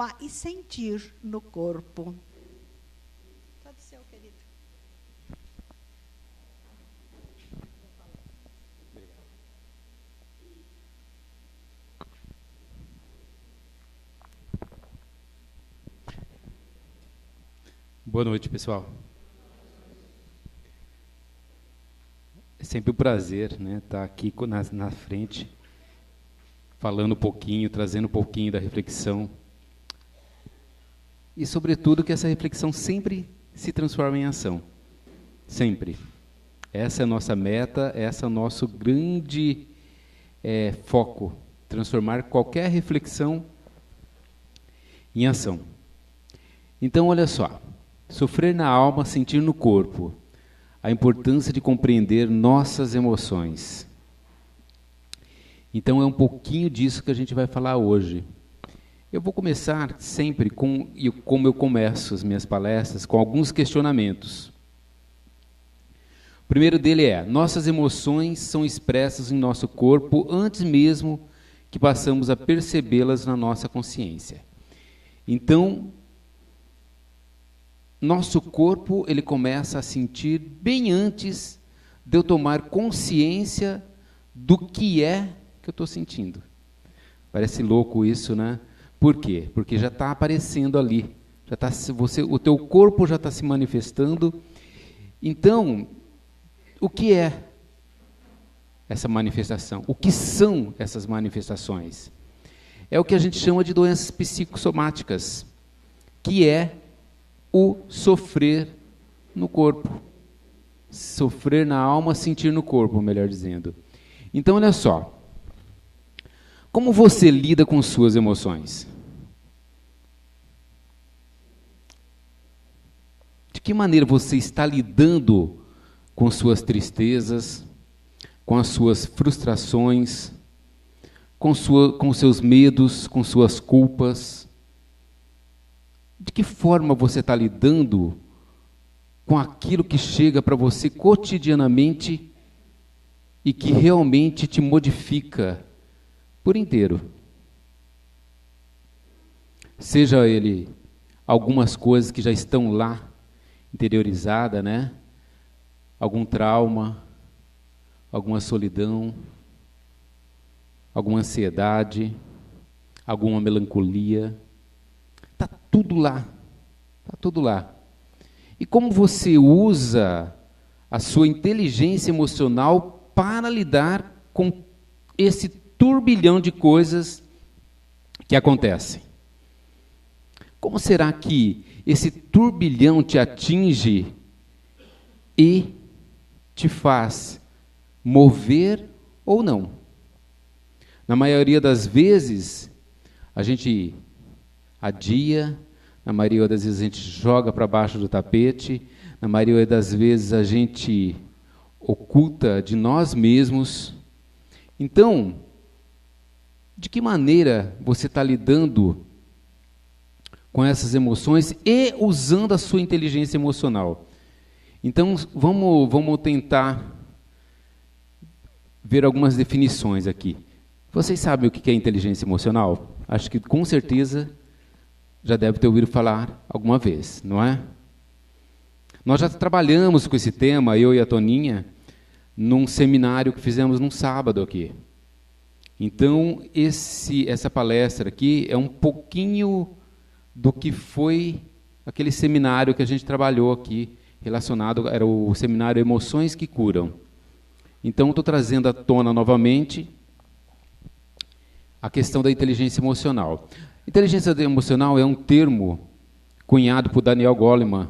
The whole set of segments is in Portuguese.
alma e sentir no corpo. Todo seu, querido. Boa noite, pessoal. É sempre um prazer, né, estar aqui na frente, falando um pouquinho, trazendo um pouquinho da reflexão. E, sobretudo, que essa reflexão sempre se transforme em ação. Sempre. Essa é a nossa meta, esse é o nosso grande foco. Transformar qualquer reflexão em ação. Então, olha só. Sofrer na alma, sentir no corpo. A importância de compreender nossas emoções. Então, é um pouquinho disso que a gente vai falar hoje. Eu vou começar sempre como eu começo as minhas palestras, com alguns questionamentos. O primeiro dele é: nossas emoções são expressas em nosso corpo antes mesmo que passamos a percebê-las na nossa consciência. Então, nosso corpo, ele começa a sentir bem antes de eu tomar consciência do que é que eu estou sentindo. Parece louco isso, né? Por quê? Porque já está aparecendo ali. O teu corpo já está se manifestando. Então, o que é essa manifestação? O que são essas manifestações? É o que a gente chama de doenças psicossomáticas, que é o sofrer no corpo. Sofrer na alma, sentir no corpo, melhor dizendo. Então, olha só. Como você lida com suas emoções? De que maneira você está lidando com suas tristezas, com as suas frustrações, com seus medos, com suas culpas? De que forma você está lidando com aquilo que chega para você cotidianamente e que realmente te modifica por inteiro? Seja ele algumas coisas que já estão lá, interiorizadas, né? Algum trauma, alguma solidão, alguma ansiedade, alguma melancolia. Está tudo lá. Está tudo lá. E como você usa a sua inteligência emocional para lidar com esse turbilhão de coisas que acontecem? Como será que esse turbilhão te atinge e te faz mover ou não? Na maioria das vezes, a gente adia, na maioria das vezes a gente joga para baixo do tapete, na maioria das vezes a gente oculta de nós mesmos. Então, de que maneira você está lidando com essas emoções e usando a sua inteligência emocional? Então, vamos tentar ver algumas definições aqui. Vocês sabem o que é inteligência emocional? Acho que, com certeza, já deve ter ouvido falar alguma vez, não é? Nós já trabalhamos com esse tema, eu e a Toninha, num seminário que fizemos num sábado aqui. Então, essa palestra aqui é um pouquinho do que foi aquele seminário que a gente trabalhou aqui, relacionado, era o seminário Emoções que Curam. Então, estou trazendo à tona novamente a questão da inteligência emocional. Inteligência emocional é um termo cunhado por Daniel Goleman.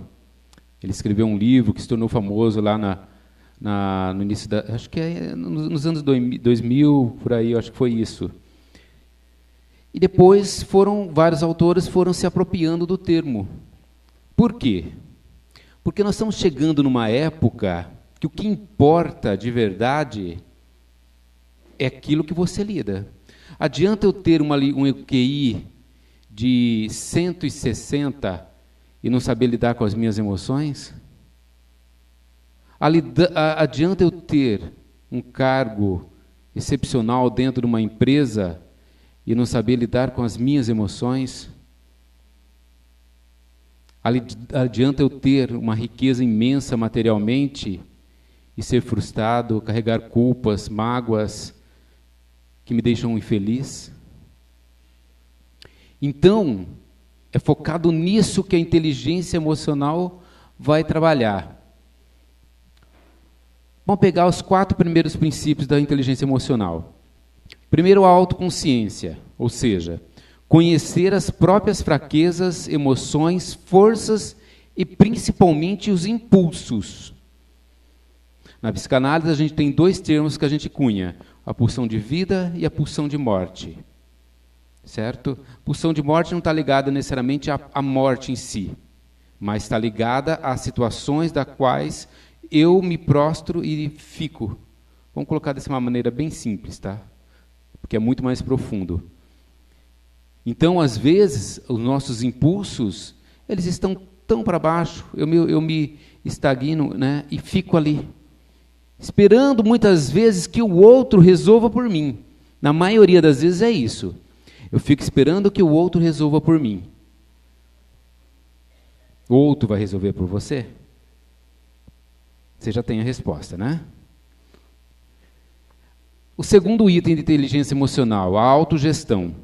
Ele escreveu um livro que se tornou famoso lá no início acho que é nos anos 2000, por aí, acho que foi isso. E depois vários autores foram se apropriando do termo. Por quê? Porque nós estamos chegando numa época que o que importa de verdade é aquilo que você lida. Adianta eu ter um EQI de 160 e não saber lidar com as minhas emoções? Adianta eu ter um cargo excepcional dentro de uma empresa e não saber lidar com as minhas emoções? Adianta eu ter uma riqueza imensa materialmente e ser frustrado, carregar culpas, mágoas que me deixam infeliz? Então, é focado nisso que a inteligência emocional vai trabalhar. Vamos pegar os 4 primeiros princípios da inteligência emocional. Primeiro, a autoconsciência, ou seja, conhecer as próprias fraquezas, emoções, forças e principalmente os impulsos. Na psicanálise a gente tem 2 termos que a gente cunha, a pulsão de vida e a pulsão de morte. Certo? Pulsão de morte não está ligada necessariamente à morte em si, mas está ligada às situações das quais eu me prostro e fico. Vamos colocar dessa maneira bem simples, tá? Porque é muito mais profundo. Então, às vezes, os nossos impulsos, eles estão tão para baixo, eu me estagno, né, e fico ali, esperando muitas vezes que o outro resolva por mim. Na maioria das vezes é isso. Eu fico esperando que o outro resolva por mim. O outro vai resolver por você? Você já tem a resposta, né? O segundo item de inteligência emocional, a autogestão.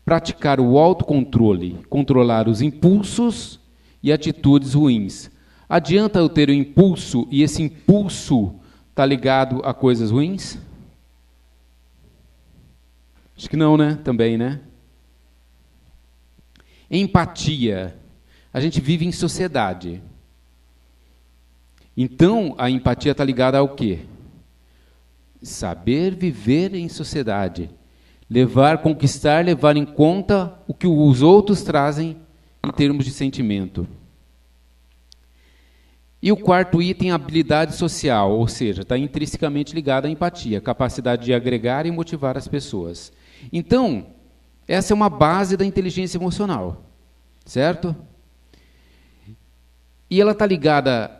Praticar o autocontrole, controlar os impulsos e atitudes ruins. Adianta eu ter um impulso e esse impulso está ligado a coisas ruins? Acho que não, né? Também, né? Empatia. A gente vive em sociedade. Então, a empatia está ligada ao quê? Saber viver em sociedade. Conquistar, levar em conta o que os outros trazem em termos de sentimento. E o quarto item, habilidade social, ou seja, está intrinsecamente ligado à empatia, capacidade de agregar e motivar as pessoas. Então, essa é uma base da inteligência emocional, certo? E ela está ligada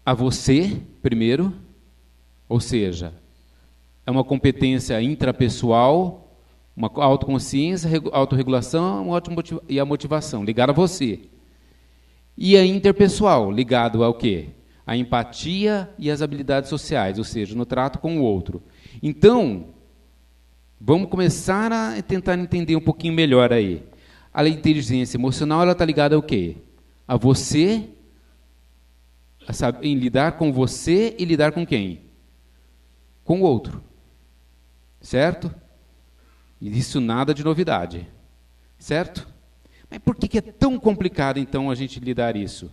a você, primeiro, ou seja, é uma competência intrapessoal, uma autoconsciência, autorregulação e a motivação, ligada a você. E a interpessoal, ligado ao quê? A empatia e as habilidades sociais, ou seja, no trato com o outro. Então, vamos começar a tentar entender um pouquinho melhor aí. A inteligência emocional, ela está ligada ao quê? A você, em lidar com você e lidar com quem? Com o outro. Certo? E isso nada de novidade. Certo? Mas por que é tão complicado, então, a gente lidar isso?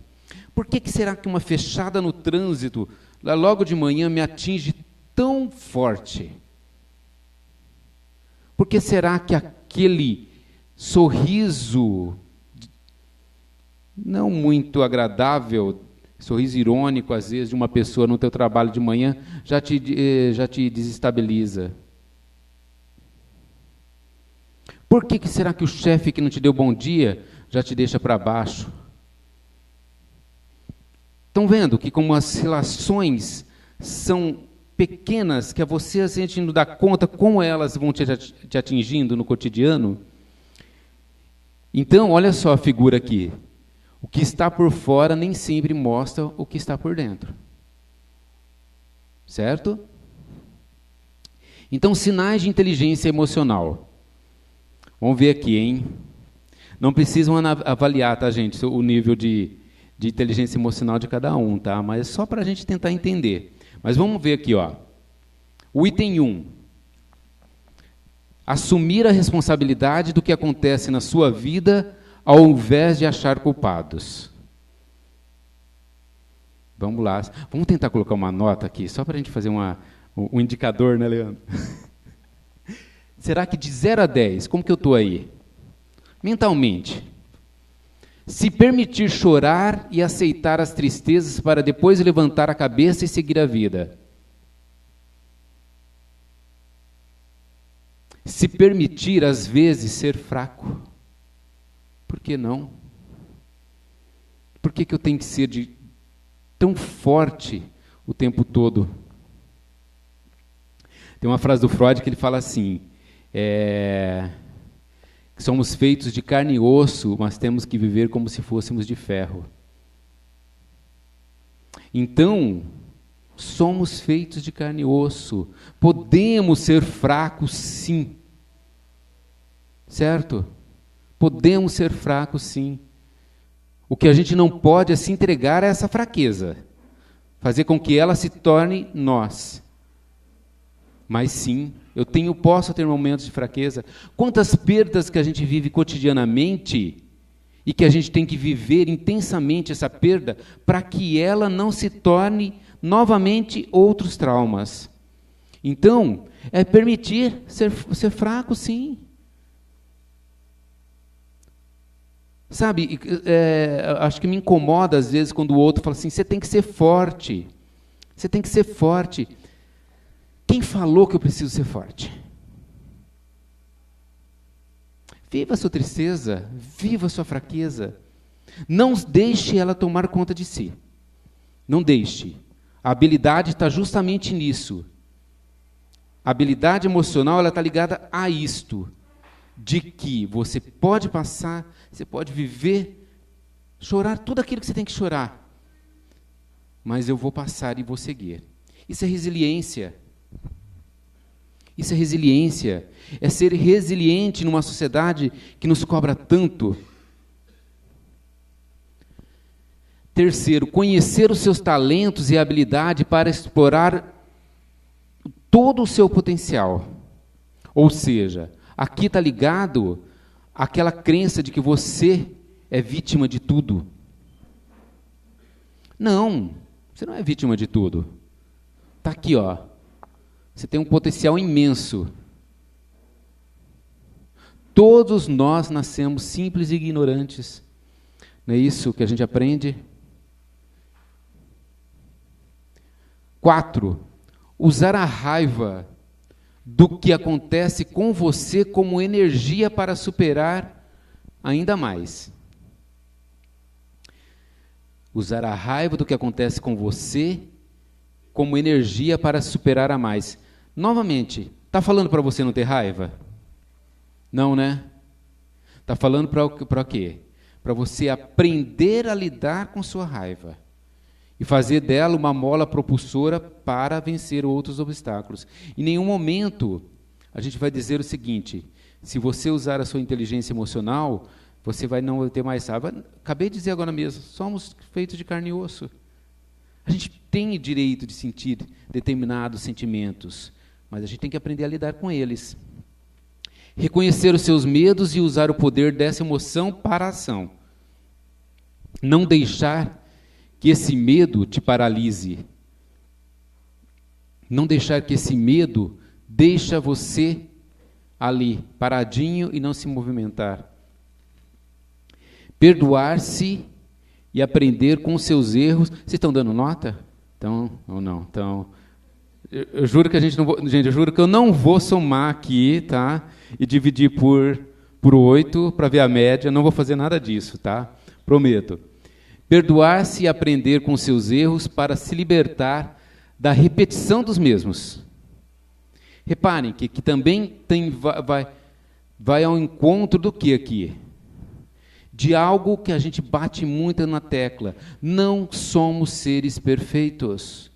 Por que será que uma fechada no trânsito, logo de manhã, me atinge tão forte? Por que será que aquele sorriso não muito agradável, sorriso irônico, às vezes, de uma pessoa no teu trabalho de manhã, já te desestabiliza? Por que será que o chefe que não te deu bom dia já te deixa para baixo? Estão vendo que como as relações são pequenas, que a você a gente não dá conta como elas vão te atingindo no cotidiano? Então, olha só a figura aqui. O que está por fora nem sempre mostra o que está por dentro. Certo? Então, sinais de inteligência emocional. Vamos ver aqui, hein? Não precisam avaliar, tá, gente, o nível de inteligência emocional de cada um, tá? Mas é só para a gente tentar entender. Mas vamos ver aqui, ó. O item 1. Assumir a responsabilidade do que acontece na sua vida ao invés de achar culpados. Vamos lá. Vamos tentar colocar uma nota aqui, só para a gente fazer um indicador, né, Leandro? Será que de 0 a 10, como que eu estou aí? Mentalmente. Se permitir chorar e aceitar as tristezas para depois levantar a cabeça e seguir a vida. Se permitir, às vezes, ser fraco. Por que não? Por que eu tenho que ser tão forte o tempo todo? Tem uma frase do Freud que ele fala assim, que somos feitos de carne e osso, mas temos que viver como se fôssemos de ferro. Então, somos feitos de carne e osso. Podemos ser fracos, sim. Certo? Podemos ser fracos, sim. O que a gente não pode é se entregar a essa fraqueza, fazer com que ela se torne nós. Mas sim, posso ter momentos de fraqueza. Quantas perdas que a gente vive cotidianamente e que a gente tem que viver intensamente essa perda para que ela não se torne novamente outros traumas. Então, é permitir ser fraco, sim. Sabe, acho que me incomoda às vezes quando o outro fala assim, você tem que ser forte. Você tem que ser forte. Quem falou que eu preciso ser forte? Viva a sua tristeza, viva a sua fraqueza. Não deixe ela tomar conta de si. Não deixe. A habilidade está justamente nisso. A habilidade emocional ela está ligada a isto, de que você pode passar, você pode viver, chorar tudo aquilo que você tem que chorar, mas eu vou passar e vou seguir. Isso é resiliência. Isso é resiliência. É ser resiliente numa sociedade que nos cobra tanto. Terceiro, conhecer os seus talentos e habilidade para explorar todo o seu potencial. Ou seja, aqui está ligado àquela crença de que você é vítima de tudo. Não, você não é vítima de tudo. Está aqui, ó. Você tem um potencial imenso. Todos nós nascemos simples e ignorantes. Não é isso que a gente aprende? 4. Usar a raiva do que acontece com você como energia para superar ainda mais. Usar a raiva do que acontece com você como energia para superar a mais. Novamente, está falando para você não ter raiva? Não, né? Está falando para quê? Para você aprender a lidar com sua raiva e fazer dela uma mola propulsora para vencer outros obstáculos. Em nenhum momento a gente vai dizer o seguinte, se você usar a sua inteligência emocional, você vai não ter mais raiva. Acabei de dizer agora mesmo, somos feitos de carne e osso. A gente tem direito de sentir determinados sentimentos, mas a gente tem que aprender a lidar com eles. Reconhecer os seus medos e usar o poder dessa emoção para a ação. Não deixar que esse medo te paralise. Não deixar que esse medo deixe você ali, paradinho e não se movimentar. Perdoar-se e aprender com os seus erros. Vocês estão dando nota? Então, ou não? Então, eu juro que eu juro que eu não vou somar aqui, tá? E dividir por 8 para ver a média. Não vou fazer nada disso, tá? Prometo. Perdoar-se e aprender com os seus erros para se libertar da repetição dos mesmos. Reparem que também vai ao encontro do que aqui? De algo que a gente bate muito na tecla. Não somos seres perfeitos.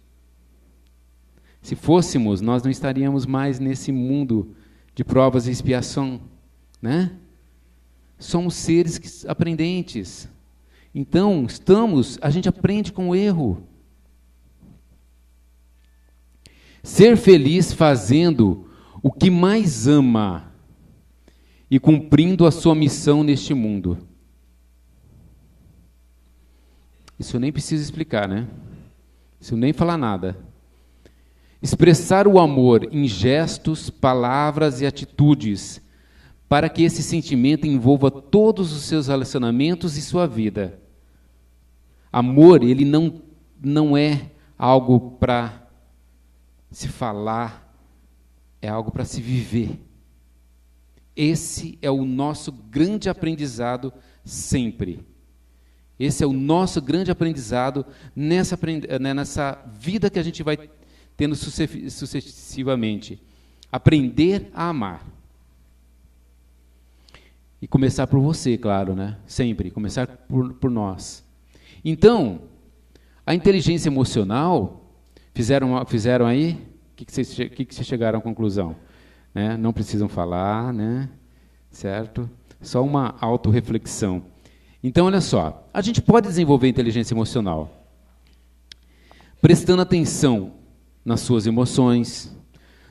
Se fôssemos, nós não estaríamos mais nesse mundo de provas e expiação, né? Somos seres aprendentes. Então, a gente aprende com o erro. Ser feliz fazendo o que mais ama e cumprindo a sua missão neste mundo. Isso eu nem preciso explicar, né? Isso eu nem falar nada. Expressar o amor em gestos, palavras e atitudes, para que esse sentimento envolva todos os seus relacionamentos e sua vida. Amor, ele não é algo para se falar, é algo para se viver. Esse é o nosso grande aprendizado sempre. Esse é o nosso grande aprendizado nessa vida que a gente vai tendo sucessivamente. Aprender a amar. E começar por você, claro, né? Sempre, começar por nós. Então, a inteligência emocional, fizeram aí? O que vocês chegaram à conclusão? Né? Não precisam falar, né? Certo? Só uma autorreflexão. Então, olha só, a gente pode desenvolver inteligência emocional prestando atenção nas suas emoções,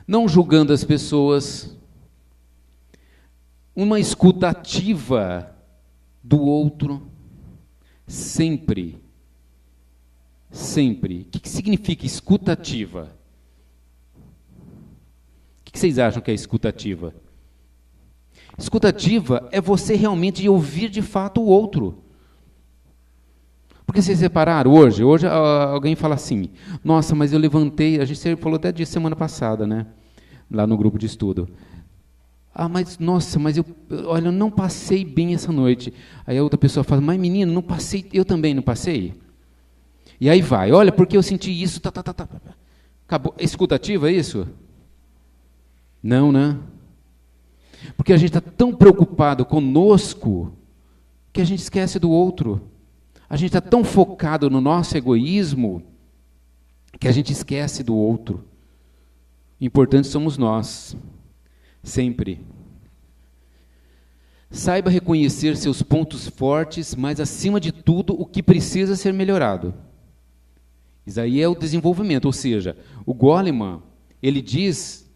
não julgando as pessoas, uma escuta ativa do outro, sempre. Sempre. O que significa escuta ativa? O que vocês acham que é escuta ativa? Escuta ativa é você realmente ouvir de fato o outro. Porque vocês repararam, hoje alguém fala assim, nossa, mas eu levantei, a gente falou até disso semana passada, né? Lá no grupo de estudo. Mas eu não passei bem essa noite. Aí a outra pessoa fala, mas menino, não passei, eu também não passei. E aí vai, olha, porque eu senti isso, Acabou. Escuta ativa, é isso? Não, né? Porque a gente está tão preocupado conosco que a gente esquece do outro. A gente está tão focado no nosso egoísmo que a gente esquece do outro. O importante somos nós, sempre. Saiba reconhecer seus pontos fortes, mas, acima de tudo, o que precisa ser melhorado. Isso aí é o desenvolvimento, ou seja, o Goleman, ele diz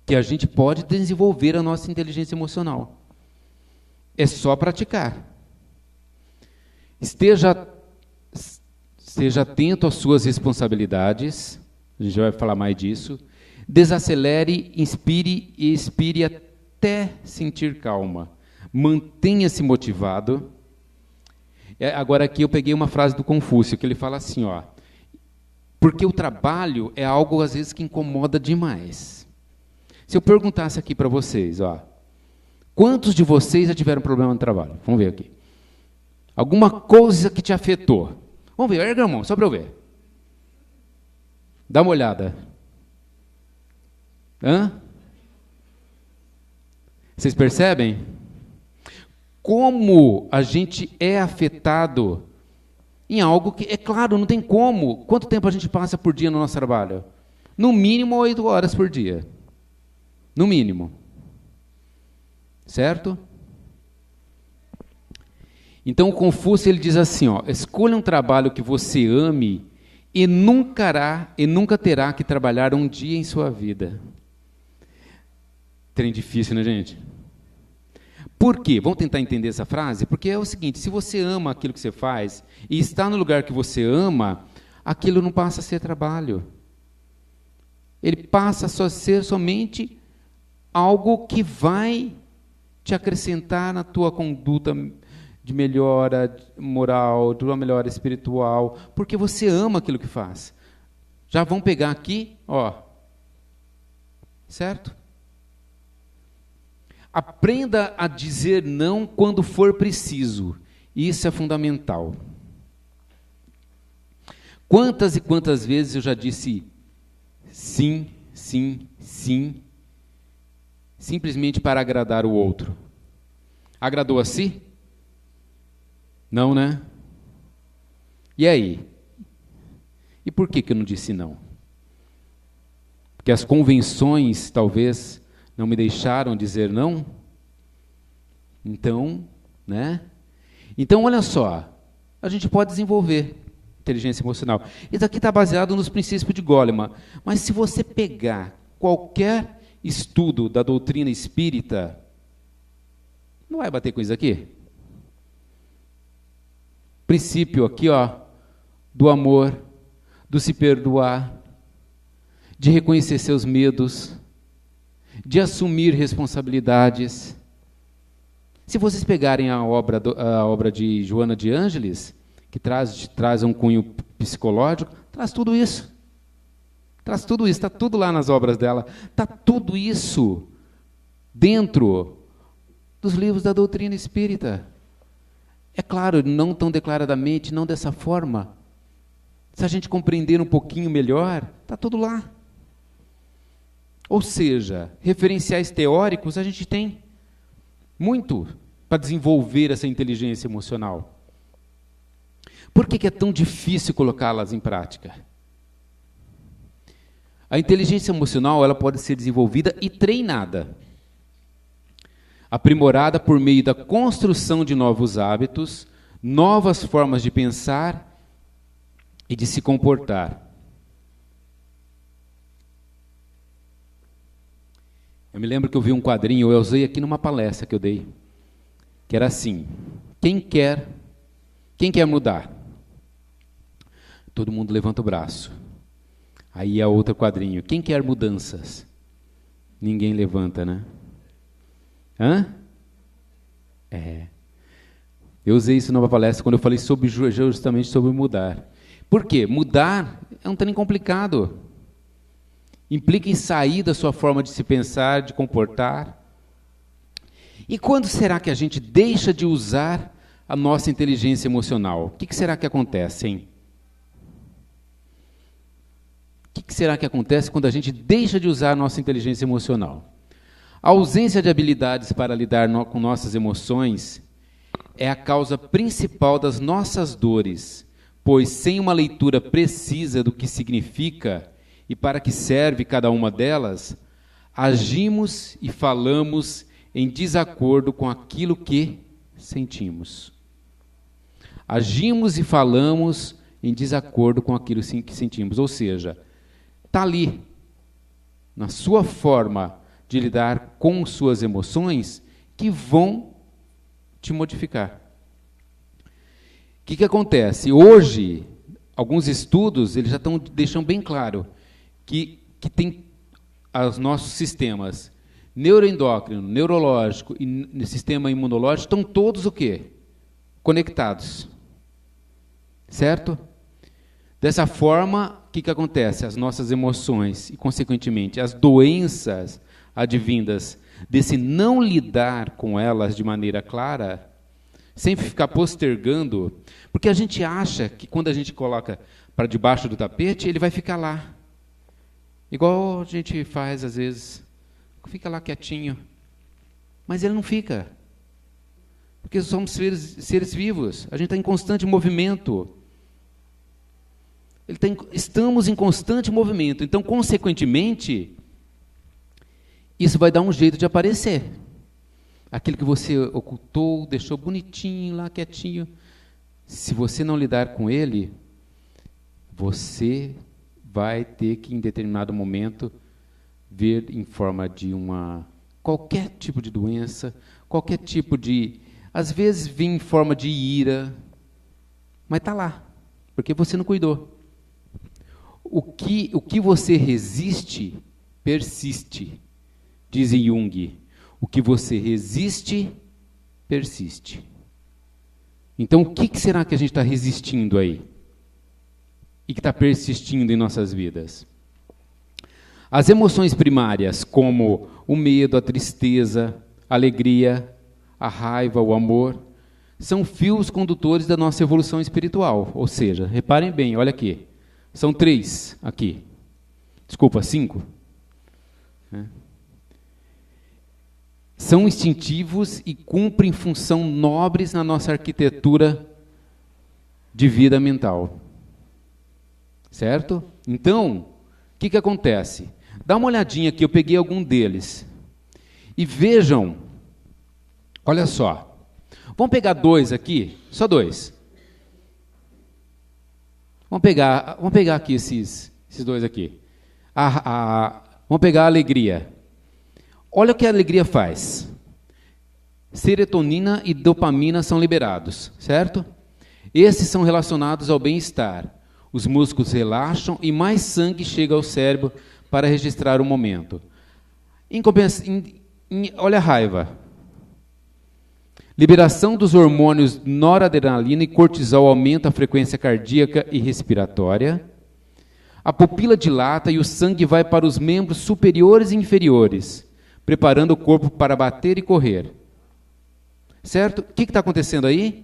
que a gente pode desenvolver a nossa inteligência emocional. É só praticar. Esteja atento às suas responsabilidades, a gente vai falar mais disso. Desacelere, inspire e expire até sentir calma. Mantenha-se motivado. Agora aqui eu peguei uma frase do Confúcio, que ele fala assim, ó, porque o trabalho é algo às vezes que incomoda demais. Se eu perguntasse aqui para vocês, ó, quantos de vocês já tiveram problema no trabalho? Vamos ver aqui. Alguma coisa que te afetou. Vamos ver, erga a mão, só para eu ver. Dá uma olhada. Vocês percebem? Como a gente é afetado em algo que, é claro, não tem como. Quanto tempo a gente passa por dia no nosso trabalho? No mínimo 8 horas por dia. No mínimo. Certo? Então, o Confúcio ele diz assim, ó, escolha um trabalho que você ame e nunca terá que trabalhar um dia em sua vida. Trem difícil, né, gente? Por quê? Vamos tentar entender essa frase? Porque é o seguinte, se você ama aquilo que você faz e está no lugar que você ama, aquilo não passa a ser trabalho. Ele passa a ser somente algo que vai te acrescentar na tua conduta de melhora moral, de uma melhora espiritual, porque você ama aquilo que faz. Já vão pegar aqui, ó, certo? Aprenda a dizer não quando for preciso. Isso é fundamental. Quantas e quantas vezes eu já disse sim, sim, sim, simplesmente para agradar o outro? Agradou a si? Não, né? E aí? E por que eu não disse não? Porque as convenções, talvez, não me deixaram dizer não? Então, né? Então, olha só, a gente pode desenvolver inteligência emocional. Isso aqui está baseado nos princípios de Goleman. Mas se você pegar qualquer estudo da doutrina espírita, não vai bater com isso aqui? Princípio aqui, ó, do amor, do se perdoar, de reconhecer seus medos, de assumir responsabilidades. Se vocês pegarem a obra de Joana de Ângeles, que traz um cunho psicológico, traz tudo isso. Traz tudo isso, está tudo lá nas obras dela. Está tudo isso dentro dos livros da doutrina espírita. É claro, não tão declaradamente, não dessa forma. Se a gente compreender um pouquinho melhor, está tudo lá. Ou seja, referenciais teóricos a gente tem. muito para desenvolver essa inteligência emocional. Por que é tão difícil colocá-las em prática? A inteligência emocional, ela pode ser desenvolvida e treinada, aprimorada por meio da construção de novos hábitos, novas formas de pensar e de se comportar. Eu me lembro que eu vi um quadrinho, eu usei aqui numa palestra que eu dei, que era assim: quem quer mudar? Todo mundo levanta o braço. Aí é outro quadrinho: quem quer mudanças? Ninguém levanta, né? Hã? Eu usei isso numa palestra quando eu falei justamente sobre mudar. Por quê? Mudar é um trem complicado. Implica em sair da sua forma de se pensar, de comportar. E quando será que a gente deixa de usar a nossa inteligência emocional? O que será que acontece, hein? O que será que acontece quando a gente deixa de usar a nossa inteligência emocional? A ausência de habilidades para lidar com nossas emoções é a causa principal das nossas dores, pois sem uma leitura precisa do que significa e para que serve cada uma delas, agimos e falamos em desacordo com aquilo que sentimos. Agimos e falamos em desacordo com aquilo que sentimos, ou seja, está ali, na sua forma de lidar com suas emoções, que vão te modificar. O que acontece? Hoje, alguns estudos eles já deixam bem claro que tem os nossos sistemas neuroendócrino, neurológico e sistema imunológico estão todos o quê? Conectados. Certo? Dessa forma, o que acontece? As nossas emoções e, consequentemente, as doenças advindas desse não lidar com elas de maneira clara, sempre ficar postergando, porque a gente acha que quando a gente coloca para debaixo do tapete, ele vai ficar lá. Igual a gente faz às vezes, fica lá quietinho, mas ele não fica, porque somos seres vivos, a gente está em constante movimento. Estamos em constante movimento, então, consequentemente, isso vai dar um jeito de aparecer. Aquilo que você ocultou, deixou bonitinho lá, quietinho, se você não lidar com ele, você vai ter que, em determinado momento, ver em forma de qualquer tipo de doença, qualquer tipo de... Às vezes vem em forma de ira, mas está lá, porque você não cuidou. O que você resiste, persiste, diz Jung. O que você resiste, persiste. Então, o que será que a gente está resistindo aí? E que está persistindo em nossas vidas? As emoções primárias, como o medo, a tristeza, a alegria, a raiva, o amor, são fios condutores da nossa evolução espiritual. Ou seja, reparem bem, olha aqui. São 3 aqui. Desculpa, 5. São instintivos e cumprem função nobres na nossa arquitetura de vida mental. Certo? Então, o que acontece? Dá uma olhadinha aqui, eu peguei algum deles. E vejam, olha só. Vamos pegar 2 aqui, só 2. Vamos pegar aqui esses 2 aqui. Vamos pegar a alegria. Olha o que a alegria faz. Serotonina e dopamina são liberados, certo? Esses são relacionados ao bem-estar. Os músculos relaxam e mais sangue chega ao cérebro para registrar o momento. Olha a raiva. Liberação dos hormônios noradrenalina e cortisol aumenta a frequência cardíaca e respiratória. A pupila dilata e o sangue vai para os membros superiores e inferiores, preparando o corpo para bater e correr. Certo? O que está acontecendo aí?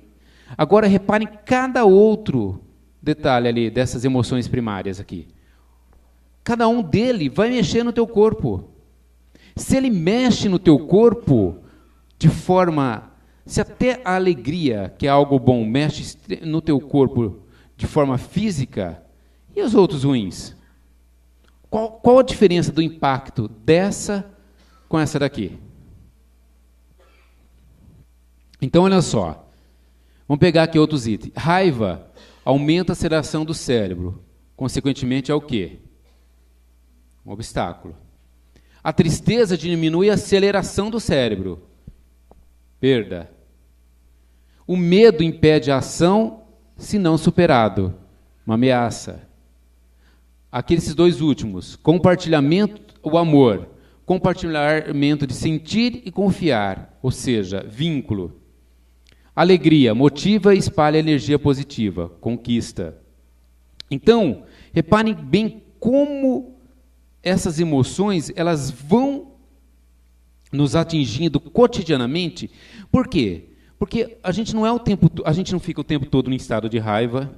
Agora reparem cada outro detalhe ali dessas emoções primárias aqui. Cada um dele vai mexer no teu corpo. Se ele mexe no teu corpo, de forma... Se até a alegria, que é algo bom, mexe no teu corpo de forma física, e os outros ruins? Qual a diferença do impacto dessa com essa daqui? Então, olha só. Vamos pegar aqui outros itens. Raiva aumenta a aceleração do cérebro. Consequentemente, é o quê? Um obstáculo. A tristeza diminui a aceleração do cérebro. Perda. O medo impede a ação, se não superado. Uma ameaça. Aqueles dois últimos. Compartilhamento, o amor. Compartilhamento de sentir e confiar. Ou seja, vínculo. Alegria, motiva e espalha energia positiva, conquista. Então, reparem bem como essas emoções, elas vão nos atingindo cotidianamente. Por quê? Porque a gente não fica o tempo todo em estado de raiva,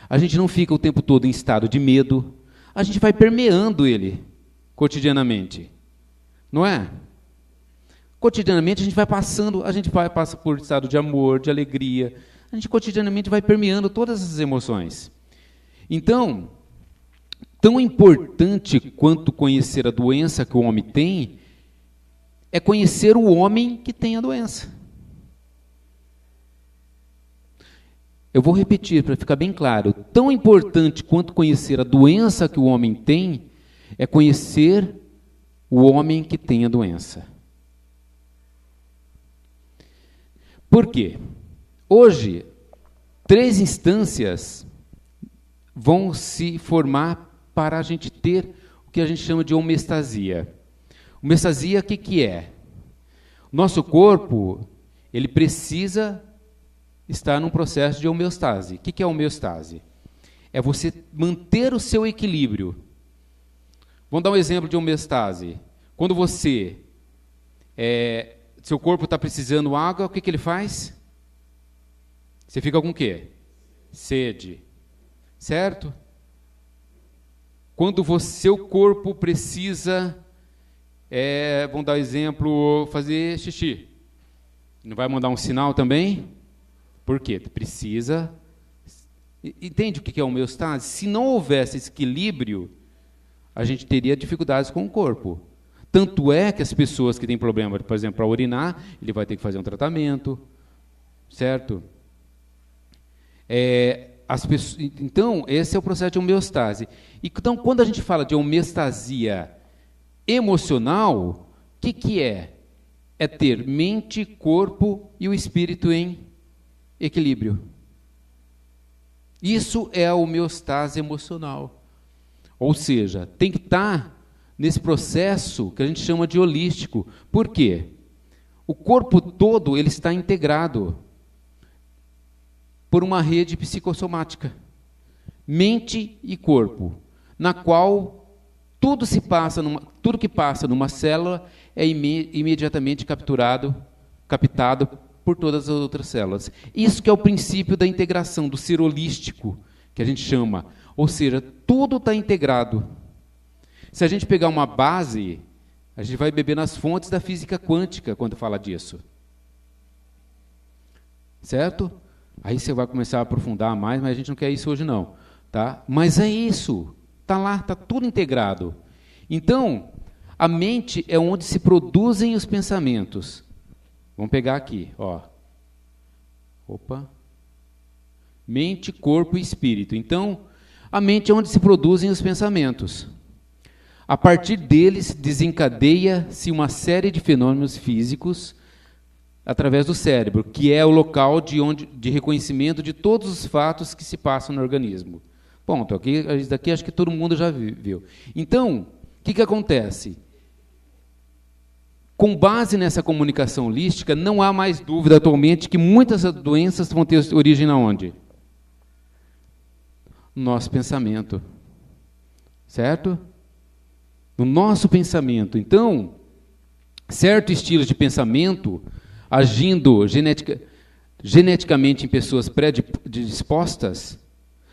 a gente não fica o tempo todo em estado de medo, a gente vai permeando ele cotidianamente. Não é? Cotidianamente a gente passa por estado de amor, de alegria. A gente cotidianamente vai permeando todas essas emoções. Então, tão importante quanto conhecer a doença que o homem tem, é conhecer o homem que tem a doença. Eu vou repetir para ficar bem claro. Tão importante quanto conhecer a doença que o homem tem, é conhecer o homem que tem a doença. Por quê? Hoje, 3 instâncias vão se formar para a gente ter o que a gente chama de homeostasia. Homeostasia, o que é? Nosso corpo, ele precisa estar num processo de homeostase. O que é homeostase? É você manter o seu equilíbrio. Vamos dar um exemplo de homeostase. Quando você... seu corpo está precisando água, o que ele faz? Você fica com o quê? Sede. Certo? Quando seu corpo precisa, vamos dar um exemplo, fazer xixi. Não vai mandar um sinal também? Por quê? Precisa. Entende o que é homeostase? Se não houvesse esse equilíbrio, a gente teria dificuldades com o corpo. Tanto é que as pessoas que têm problema, por exemplo, para urinar, ele vai ter que fazer um tratamento, certo? Então, esse é o processo de homeostase. Então, quando a gente fala de homeostasia emocional, o que é? É ter mente, corpo e o espírito em equilíbrio. Isso é a homeostase emocional. Ou seja, tem que estar nesse processo que a gente chama de holístico. Por quê? O corpo todo ele está integrado por uma rede psicossomática, mente e corpo, na qual tudo que passa numa célula é imediatamente captado por todas as outras células. Isso que é o princípio da integração, do ser holístico, que a gente chama. Ou seja, tudo está integrado. Se a gente pegar uma base, a gente vai beber nas fontes da física quântica quando fala disso. Certo? Aí você vai começar a aprofundar mais, mas a gente não quer isso hoje não. Tá? Mas é isso. Está lá, está tudo integrado. Então, a mente é onde se produzem os pensamentos. Vamos pegar aqui, ó. Opa. Mente, corpo e espírito. Então, a mente é onde se produzem os pensamentos. A partir deles, desencadeia-se uma série de fenômenos físicos através do cérebro, que é o local de reconhecimento de todos os fatos que se passam no organismo. Ponto. Isso daqui acho que todo mundo já viu. Então, o que acontece? Com base nessa comunicação holística, não há mais dúvida atualmente que muitas doenças vão ter origem aonde? No nosso pensamento. Certo? No nosso pensamento. Então, certos estilos de pensamento, agindo geneticamente em pessoas predispostas,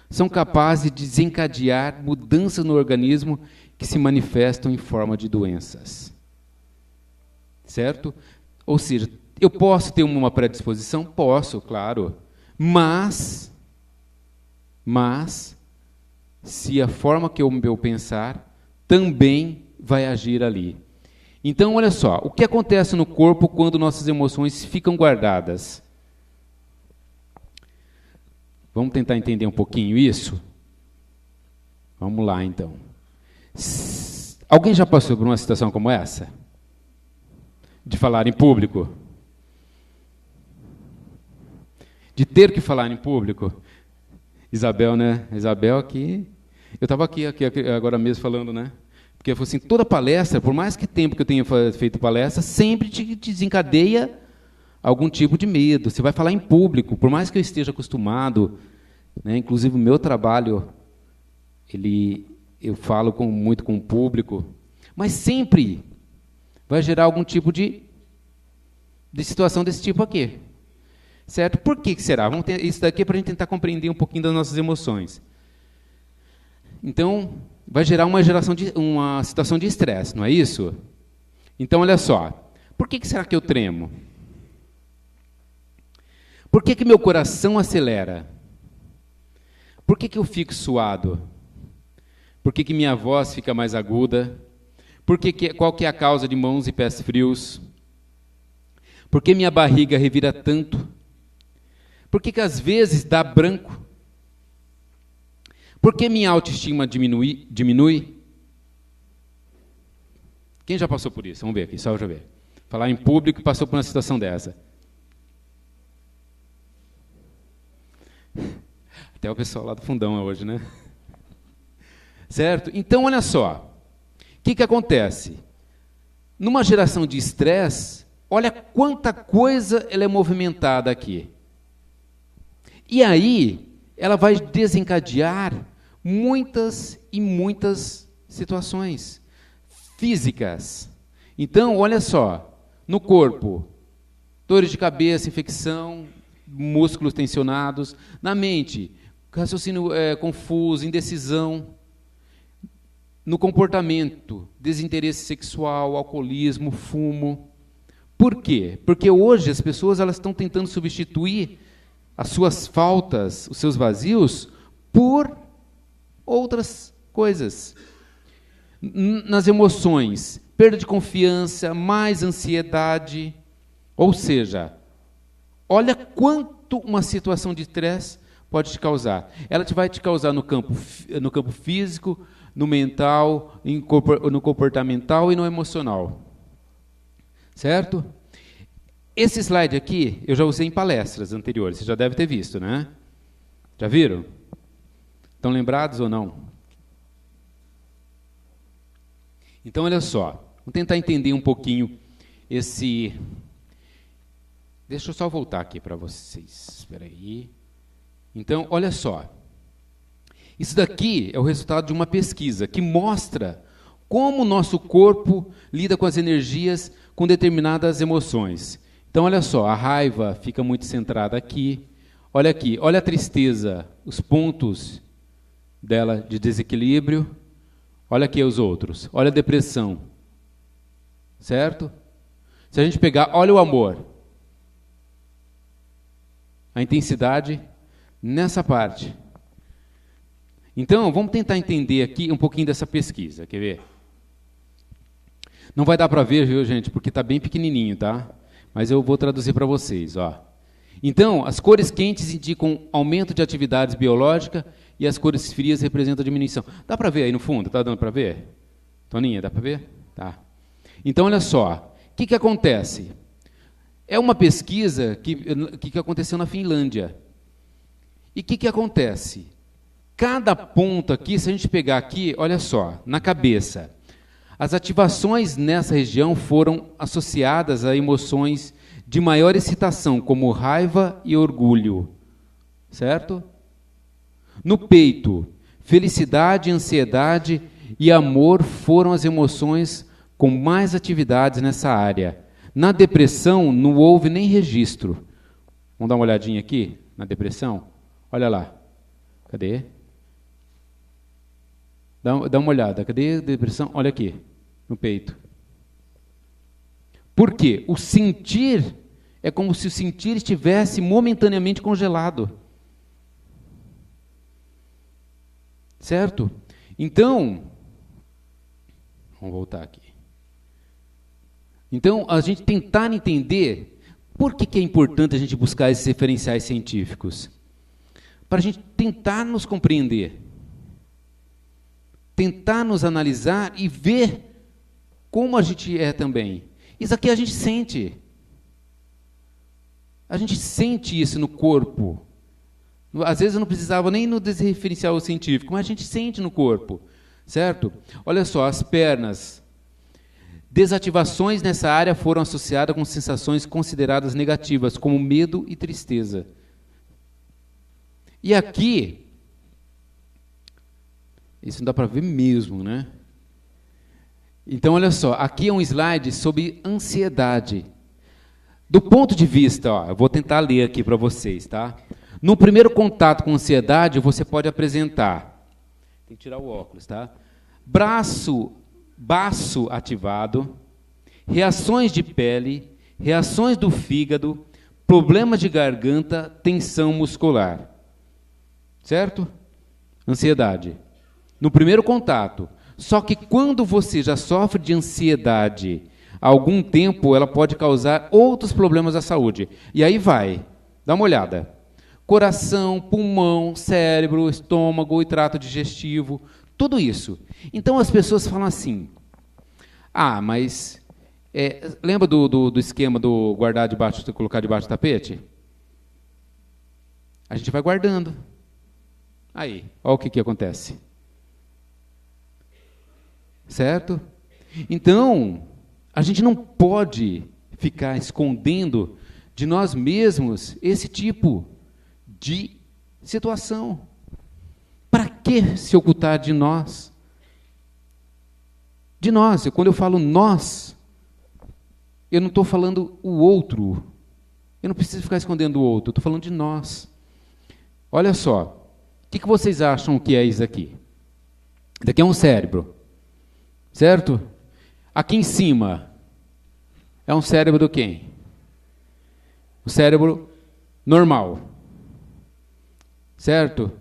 são capazes de desencadear mudanças no organismo que se manifestam em forma de doenças. Certo? Ou seja, Eu posso ter uma predisposição? Posso, claro. Mas, se a forma que eu pensar também vai agir ali. Então, olha só, o que acontece no corpo quando nossas emoções ficam guardadas? Vamos tentar entender um pouquinho isso? Vamos lá, então. Alguém já passou por uma situação como essa? De falar em público? De ter que falar em público? Isabel, né? Isabel aqui. Eu estava aqui agora mesmo falando, né? Porque assim, toda palestra, por mais que tempo que eu tenha feito palestra, sempre te desencadeia algum tipo de medo. Você vai falar em público, por mais que eu esteja acostumado, né? Inclusive o meu trabalho, eu falo muito com o público, mas sempre vai gerar algum tipo de situação desse tipo aqui. Certo? Por que será? Vamos ter isso daqui para a gente tentar compreender um pouquinho das nossas emoções. Então, vai gerar uma situação de estresse, não é isso? Então, olha só. Por que será que eu tremo? Por que meu coração acelera? Por que eu fico suado? Por que minha voz fica mais aguda? Qual que é a causa de mãos e pés frios? Por que minha barriga revira tanto? Por que às vezes dá branco? Por que minha autoestima diminui? Quem já passou por isso? Vamos ver aqui, só eu já ver. Falar em público e passou por uma situação dessa. Até o pessoal lá do fundão hoje, né? Certo? Então, olha só. O que acontece? Numa geração de estresse, olha quanta coisa ela é movimentada aqui. E aí, ela vai desencadear muitas e muitas situações físicas. Então, olha só, no corpo, dores de cabeça, infecção, músculos tensionados, na mente, raciocínio confuso, indecisão, no comportamento, desinteresse sexual, alcoolismo, fumo. Por quê? Porque hoje as pessoas elas estão tentando substituir as suas faltas, os seus vazios, por outras coisas. Nas emoções, perda de confiança, mais ansiedade. Ou seja, olha quanto uma situação de estresse pode te causar. Ela vai te causar no campo físico, no mental, no comportamental e no emocional. Certo? Esse slide aqui, eu já usei em palestras anteriores, você já deve ter visto, né? Já viram? Estão lembrados ou não? Então, olha só, vamos tentar entender um pouquinho esse... Deixa eu só voltar aqui para vocês, espera aí. Então, olha só, isso daqui é o resultado de uma pesquisa que mostra como o nosso corpo lida com as energias, com determinadas emoções. Então, olha só, a raiva fica muito centrada aqui, olha a tristeza, os pontos dela de desequilíbrio, olha aqui os outros, olha a depressão, certo? Se a gente pegar, olha o amor, a intensidade nessa parte. Então, vamos tentar entender aqui um pouquinho dessa pesquisa, quer ver? Não vai dar para ver, viu, gente, porque está bem pequenininho, tá? Mas eu vou traduzir para vocês, ó. Então, as cores quentes indicam aumento de atividade biológica e as cores frias representam diminuição. Dá para ver aí no fundo? Está dando para ver? Toninha, dá para ver? Tá. Então, olha só. O que acontece? É uma pesquisa que aconteceu na Finlândia. E o que acontece? Cada ponto aqui, se a gente pegar aqui, olha só, na cabeça, as ativações nessa região foram associadas a emoções de maior excitação, como raiva e orgulho, certo? No peito, felicidade, ansiedade e amor foram as emoções com mais atividades nessa área. Na depressão, não houve nem registro. Vamos dar uma olhadinha aqui na depressão? Olha lá. Cadê? Dá uma olhada. Cadê a depressão? Olha aqui, no peito. Por quê? O sentir É como se o sentir estivesse momentaneamente congelado. Certo? Então, vamos voltar aqui. Então, a gente tentar entender por que é importante a gente buscar esses referenciais científicos. Para a gente tentar nos compreender. Tentar nos analisar e ver como a gente é também. Isso aqui a gente sente. A gente sente isso no corpo. Às vezes eu não precisava nem no desreferencial científico, mas a gente sente no corpo, certo? Olha só, as pernas. Desativações nessa área foram associadas com sensações consideradas negativas, como medo e tristeza. E aqui, isso não dá para ver mesmo, né? Então, olha só, aqui é um slide sobre ansiedade. Do ponto de vista, ó, eu vou tentar ler aqui para vocês, tá? No primeiro contato com ansiedade, você pode apresentar, tem que tirar o óculos, tá? Baço ativado, reações de pele, reações do fígado, problemas de garganta, tensão muscular. Certo? Ansiedade. No primeiro contato. Só que quando você já sofre de ansiedade há algum tempo, ela pode causar outros problemas à saúde. E aí vai, dá uma olhada. Coração, pulmão, cérebro, estômago e trato digestivo, tudo isso. Então as pessoas falam assim, mas lembra do esquema do guardar debaixo, colocar debaixo do tapete? A gente vai guardando. Aí, olha o que acontece. Certo? Então, a gente não pode ficar escondendo de nós mesmos esse tipo de situação. Para que se ocultar de nós? De nós. Quando eu falo nós, eu não estou falando o outro. Eu não preciso ficar escondendo o outro. Eu estou falando de nós. Olha só. O que vocês acham que é isso aqui? Isso aqui é um cérebro. Certo? Aqui em cima é um cérebro do quem? O cérebro normal. Certo?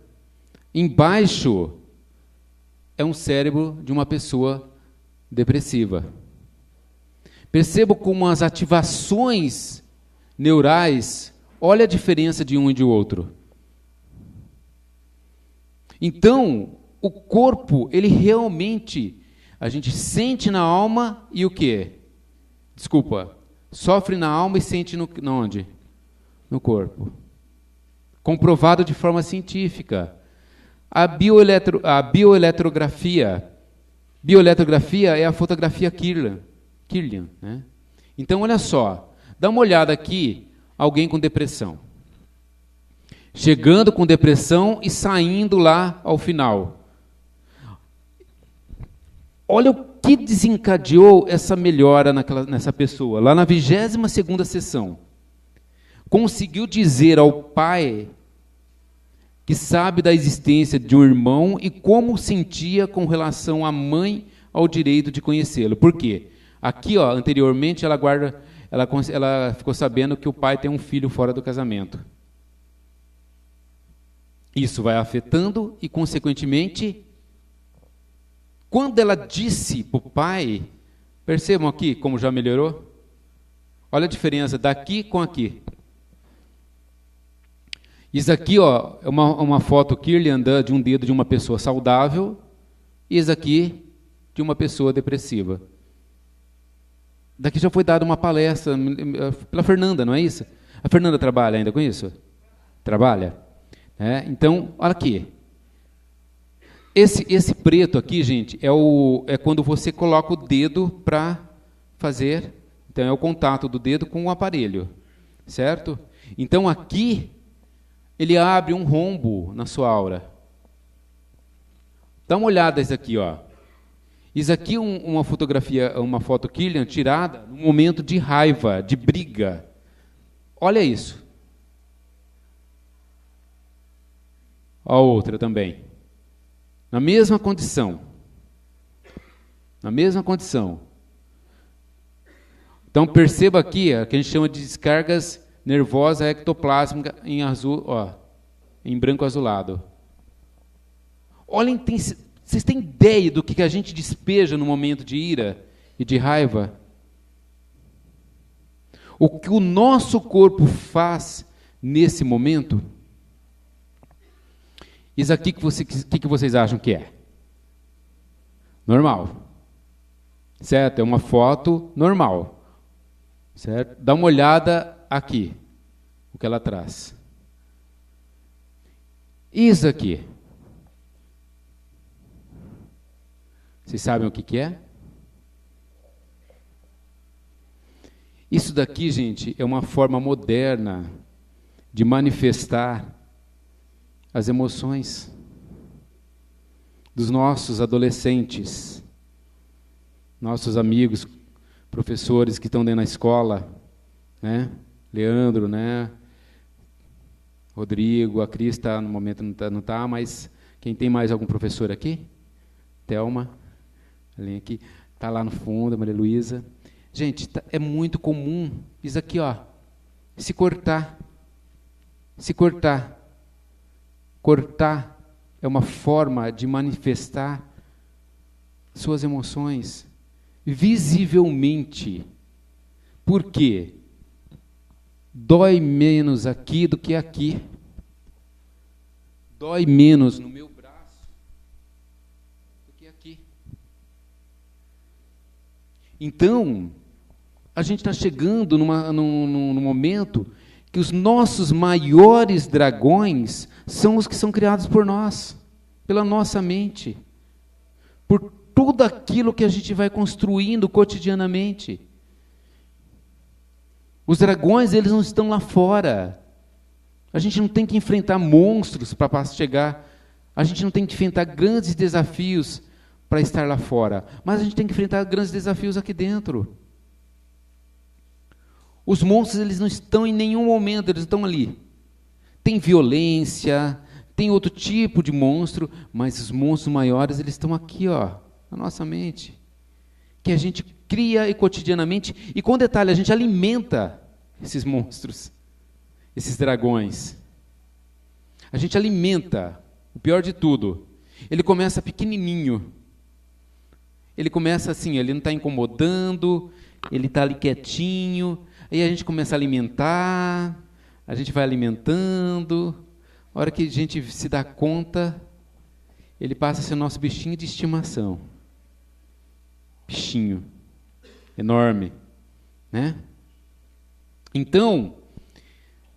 Embaixo é um cérebro de uma pessoa depressiva. Perceba como as ativações neurais, olha a diferença de um e de outro. Então, o corpo, ele realmente, a gente sente na alma e o quê? Desculpa, sofre na alma e sente onde? No corpo. Comprovado de forma científica. A bioeletrografia. Bioeletrografia é a fotografia Kirlian, né? Então, olha só. Dá uma olhada aqui, alguém com depressão. Chegando com depressão e saindo lá ao final. Olha o que desencadeou essa melhora nessa pessoa. Lá na 22ª sessão. Conseguiu dizer ao pai que sabe da existência de um irmão e como sentia com relação à mãe ao direito de conhecê-lo. Por quê? Aqui, ó, anteriormente, ela ficou sabendo que o pai tem um filho fora do casamento. Isso vai afetando e, consequentemente, quando ela disse para o pai, percebam aqui como já melhorou? Olha a diferença daqui com aqui. Isso aqui, ó, é uma foto Kirlian de um dedo de uma pessoa saudável, e isso aqui de uma pessoa depressiva. Daqui já foi dada uma palestra pela Fernanda, não é isso? A Fernanda trabalha ainda com isso? Trabalha? Então, olha aqui. Esse preto aqui, gente, é quando você coloca o dedo para fazer. Então, é o contato do dedo com o aparelho. Certo? Então, aqui, ele abre um rombo na sua aura. Dá uma olhada isso aqui, ó. Isso aqui é uma fotografia, uma foto Kirlian tirada num momento de raiva, de briga. Olha isso. A outra também. Na mesma condição. Na mesma condição. Então perceba aqui, que a gente chama de descargas nervosa ectoplásmica em azul, em branco azulado. Olhem, vocês têm ideia do que a gente despeja no momento de ira e de raiva? O que o nosso corpo faz nesse momento? Isso aqui que vocês acham que é? Normal. Certo? É uma foto normal. Certo? Dá uma olhada aqui, o que ela traz. Isso aqui. Vocês sabem o que é? Isso daqui, gente, é uma forma moderna de manifestar as emoções dos nossos adolescentes, nossos amigos, professores que estão dentro da escola, né? Leandro, né? Rodrigo, a Cris está no momento não tá, mas quem tem mais algum professor aqui? Thelma, ali aqui, está lá no fundo, a Maria Luísa. Gente, é muito comum isso aqui, se cortar. Se cortar. Cortar é uma forma de manifestar suas emoções visivelmente. Por quê? Dói menos aqui do que aqui. Dói menos no meu braço do que aqui. Então, a gente está chegando num momento que os nossos maiores dragões são os que são criados por nós, pela nossa mente, por tudo aquilo que a gente vai construindo cotidianamente. Os dragões, eles não estão lá fora. A gente não tem que enfrentar monstros para chegar. A gente não tem que enfrentar grandes desafios para estar lá fora. Mas a gente tem que enfrentar grandes desafios aqui dentro. Os monstros, eles não estão em nenhum momento, eles estão ali. Tem violência, tem outro tipo de monstro, mas os monstros maiores, eles estão aqui, na nossa mente. Que a gente cria cotidianamente, e com detalhe, a gente alimenta esses monstros, esses dragões. A gente alimenta, o pior de tudo, ele começa pequenininho, ele começa assim, ele não está incomodando, ele está ali quietinho, aí a gente começa a alimentar, a gente vai alimentando, a hora que a gente se dá conta, ele passa a ser nosso bichinho de estimação. Bichinho, enorme, né? Então,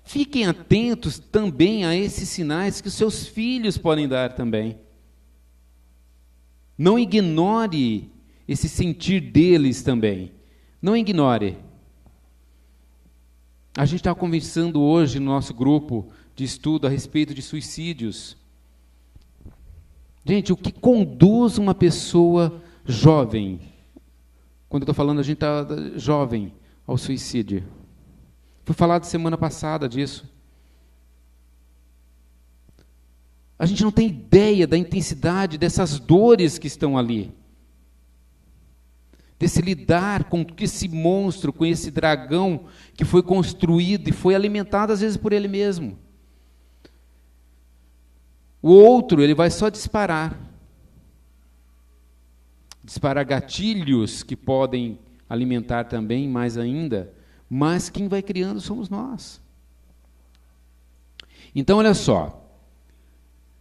fiquem atentos também a esses sinais que os seus filhos podem dar também. Não ignore esse sentir deles também. Não ignore. A gente estava conversando hoje no nosso grupo de estudo a respeito de suicídios. Gente, o que conduz uma pessoa jovem, quando eu estou falando a gente está jovem, ao suicídio? Foi falado semana passada disso. A gente não tem ideia da intensidade dessas dores que estão ali. Desse lidar com esse monstro, com esse dragão que foi construído e foi alimentado às vezes por ele mesmo. O outro, ele vai só disparar. Disparar gatilhos que podem alimentar também, mais ainda, mas quem vai criando somos nós. Então, olha só,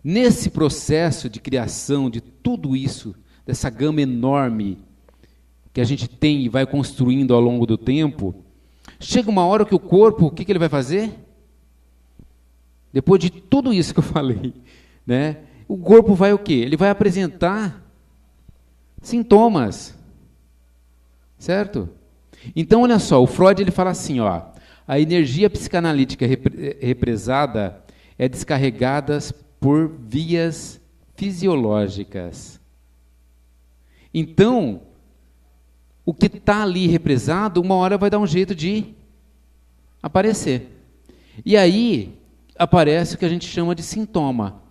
nesse processo de criação de tudo isso, dessa gama enorme que a gente tem e vai construindo ao longo do tempo, chega uma hora que o corpo, o que ele vai fazer? Depois de tudo isso que eu falei, né? O corpo vai o quê? Ele vai apresentar sintomas, certo? Então, olha só, o Freud ele fala assim, a energia psicanalítica represada é descarregada por vias fisiológicas. Então, o que está ali represado, uma hora vai dar um jeito de aparecer. E aí, aparece o que a gente chama de sintoma.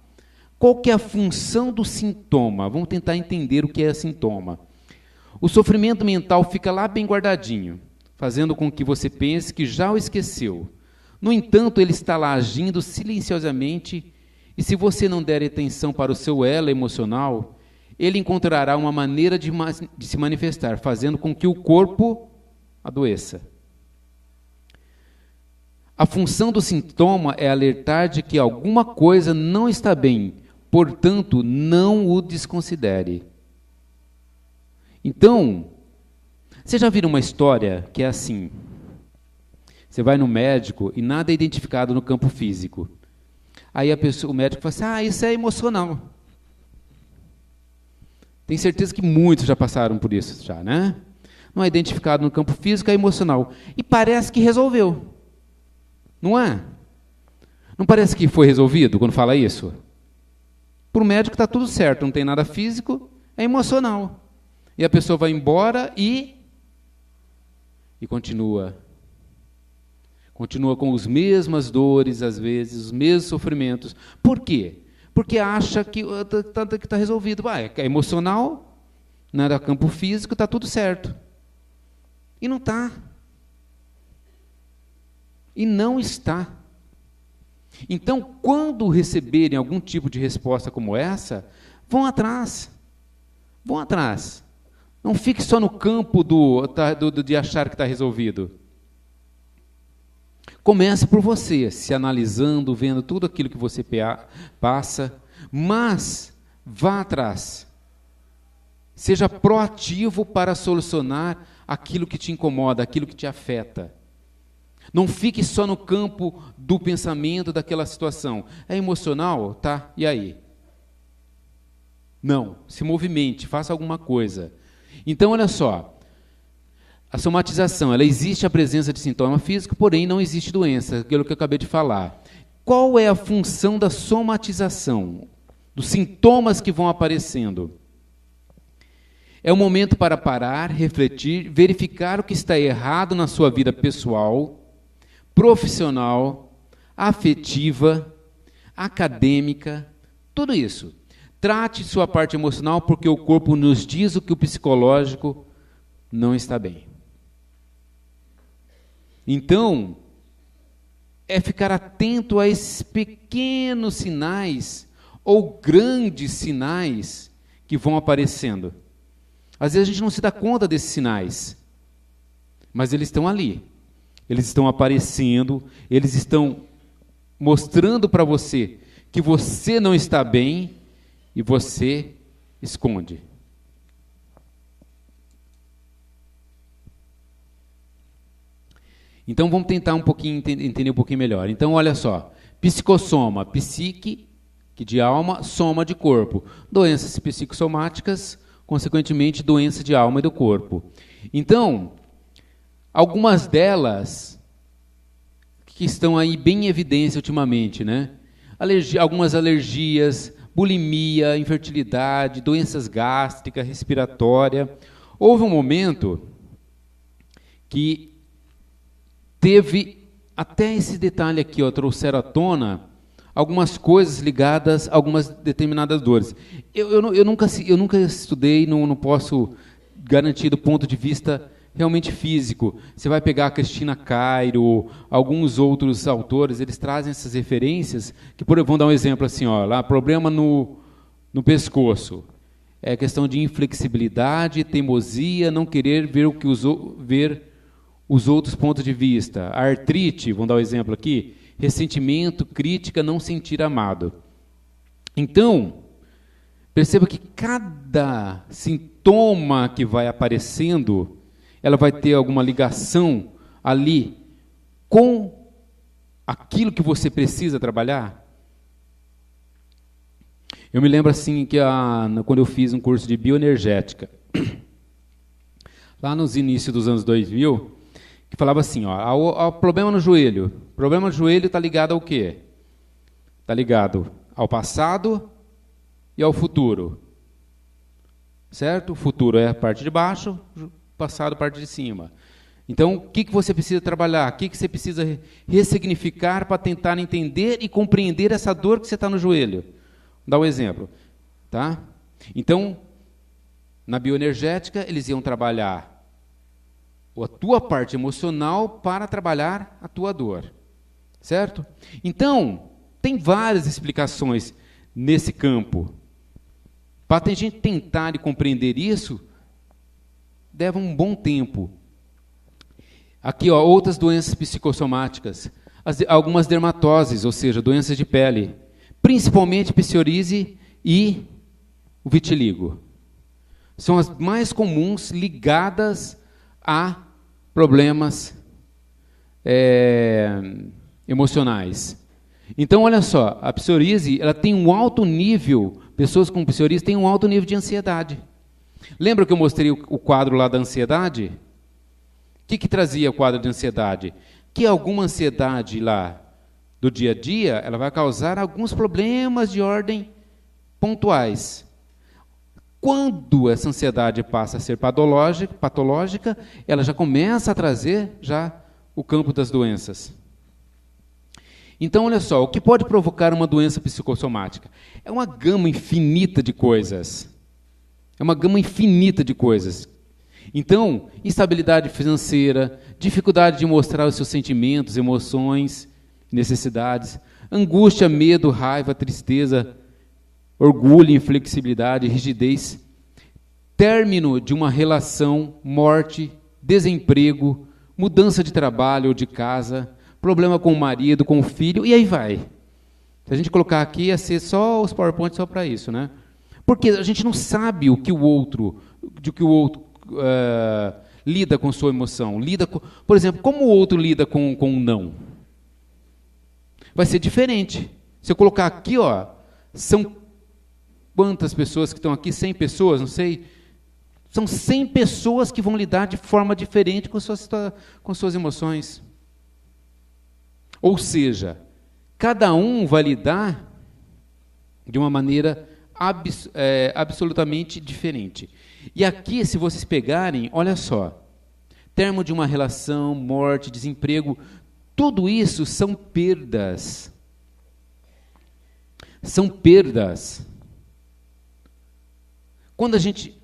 Qual que é a função do sintoma? Vamos tentar entender o que é sintoma. O sofrimento mental fica lá bem guardadinho. fazendo com que você pense que já o esqueceu. No entanto, ele está lá agindo silenciosamente, e se você não der atenção para o seu elo emocional, ele encontrará uma maneira de se manifestar, fazendo com que o corpo adoeça. A função do sintoma é alertar de que alguma coisa não está bem, portanto, não o desconsidere. Então, você já viu uma história que é assim? Você vai no médico e nada é identificado no campo físico. Aí o médico fala assim, isso é emocional. Tenho certeza que muitos já passaram por isso, já, né? Não é identificado no campo físico, é emocional. E parece que resolveu. Não é? Não parece que foi resolvido quando fala isso? Para o médico está tudo certo, não tem nada físico, é emocional. E a pessoa vai embora e continua. Continua com as mesmas dores, às vezes, os mesmos sofrimentos. Por quê? Porque acha que está resolvido. É emocional, não é campo físico, está tudo certo. E não está. E não está. Então, quando receberem algum tipo de resposta como essa, vão atrás. Vão atrás. Não fique só no campo de achar que está resolvido. Comece por você, se analisando, vendo tudo aquilo que você passa, mas vá atrás. Seja proativo para solucionar aquilo que te incomoda, aquilo que te afeta. Não fique só no campo do pensamento daquela situação. É emocional? Tá, e aí? Não, se movimente, faça alguma coisa. Então, olha só. A somatização, ela existe a presença de sintoma físico, porém não existe doença, aquilo que eu acabei de falar. Qual é a função da somatização? Dos sintomas que vão aparecendo? É um momento para parar, refletir, verificar o que está errado na sua vida pessoal, profissional, afetiva, acadêmica, tudo isso. Trate sua parte emocional, porque o corpo nos diz o que o psicológico não está bem. Então, é ficar atento a esses pequenos sinais ou grandes sinais que vão aparecendo. Às vezes a gente não se dá conta desses sinais, mas eles estão ali. Eles estão aparecendo, eles estão mostrando para você que você não está bem e você esconde. Então, vamos tentar entender um pouquinho melhor. Então, olha só. Psicossoma, psique, que de alma, soma de corpo. Doenças psicossomáticas, consequentemente, doença de alma e do corpo. Então, algumas delas que estão aí bem em evidência ultimamente, né? Algumas alergias, bulimia, infertilidade, doenças gástricas, respiratória. Houve um momento que teve até esse detalhe aqui, trouxeram à tona algumas coisas ligadas a algumas determinadas dores. Eu nunca estudei, não posso garantir do ponto de vista realmente físico. Você vai pegar a Cristina Cairo, alguns outros autores, eles trazem essas referências, que vão dar um exemplo assim, lá, problema no pescoço. É questão de inflexibilidade, teimosia, não querer ver os outros pontos de vista. A artrite, vamos dar um exemplo aqui, ressentimento, crítica, não sentir amado. Então, perceba que cada sintoma que vai aparecendo, ela vai ter alguma ligação ali com aquilo que você precisa trabalhar. Eu me lembro assim que quando eu fiz um curso de bioenergética, lá nos inícios dos anos 2000, que falava assim, ao problema no joelho. O problema no joelho está ligado ao quê? Está ligado ao passado e ao futuro. Certo? O futuro é a parte de baixo, o passado a parte de cima. Então, o que você precisa trabalhar? O que você precisa ressignificar para tentar entender e compreender essa dor que você está no joelho? Vou dar um exemplo. Tá? Então, na bioenergética, eles iam trabalhar a tua parte emocional para trabalhar a tua dor. Certo? Então, tem várias explicações nesse campo. Para a gente tentar e compreender isso, leva um bom tempo. Aqui, ó, outras doenças psicossomáticas. Algumas dermatoses, ou seja, doenças de pele. Principalmente psoríase e o vitiligo. São as mais comuns ligadas a problemas emocionais. Então, olha só, a psoríase, ela tem um alto nível, pessoas com psoríase têm um alto nível de ansiedade. Lembra que eu mostrei o quadro lá da ansiedade? O que trazia o quadro de ansiedade? Que alguma ansiedade lá do dia a dia, ela vai causar alguns problemas de ordem pontuais. Quando essa ansiedade passa a ser patológica, ela já começa a trazer já o campo das doenças. Então, olha só, o que pode provocar uma doença psicossomática? É uma gama infinita de coisas. É uma gama infinita de coisas. Então, instabilidade financeira, dificuldade de mostrar os seus sentimentos, emoções, necessidades, angústia, medo, raiva, tristeza, orgulho, inflexibilidade, rigidez, término de uma relação, morte, desemprego, mudança de trabalho ou de casa, problema com o marido, com o filho, e aí vai. Se a gente colocar aqui, ia ser só os PowerPoints só para isso, né? Porque a gente não sabe o que o outro lida com sua emoção. Por exemplo, como o outro lida com um não? Vai ser diferente. Se eu colocar aqui, ó, são quantas pessoas que estão aqui? 100 pessoas, não sei. São 100 pessoas que vão lidar de forma diferente com suas emoções. Ou seja, cada um vai lidar de uma maneira absolutamente diferente. E aqui, se vocês pegarem, olha só, termo de uma relação, morte, desemprego, tudo isso são perdas. São perdas. Quando a gente...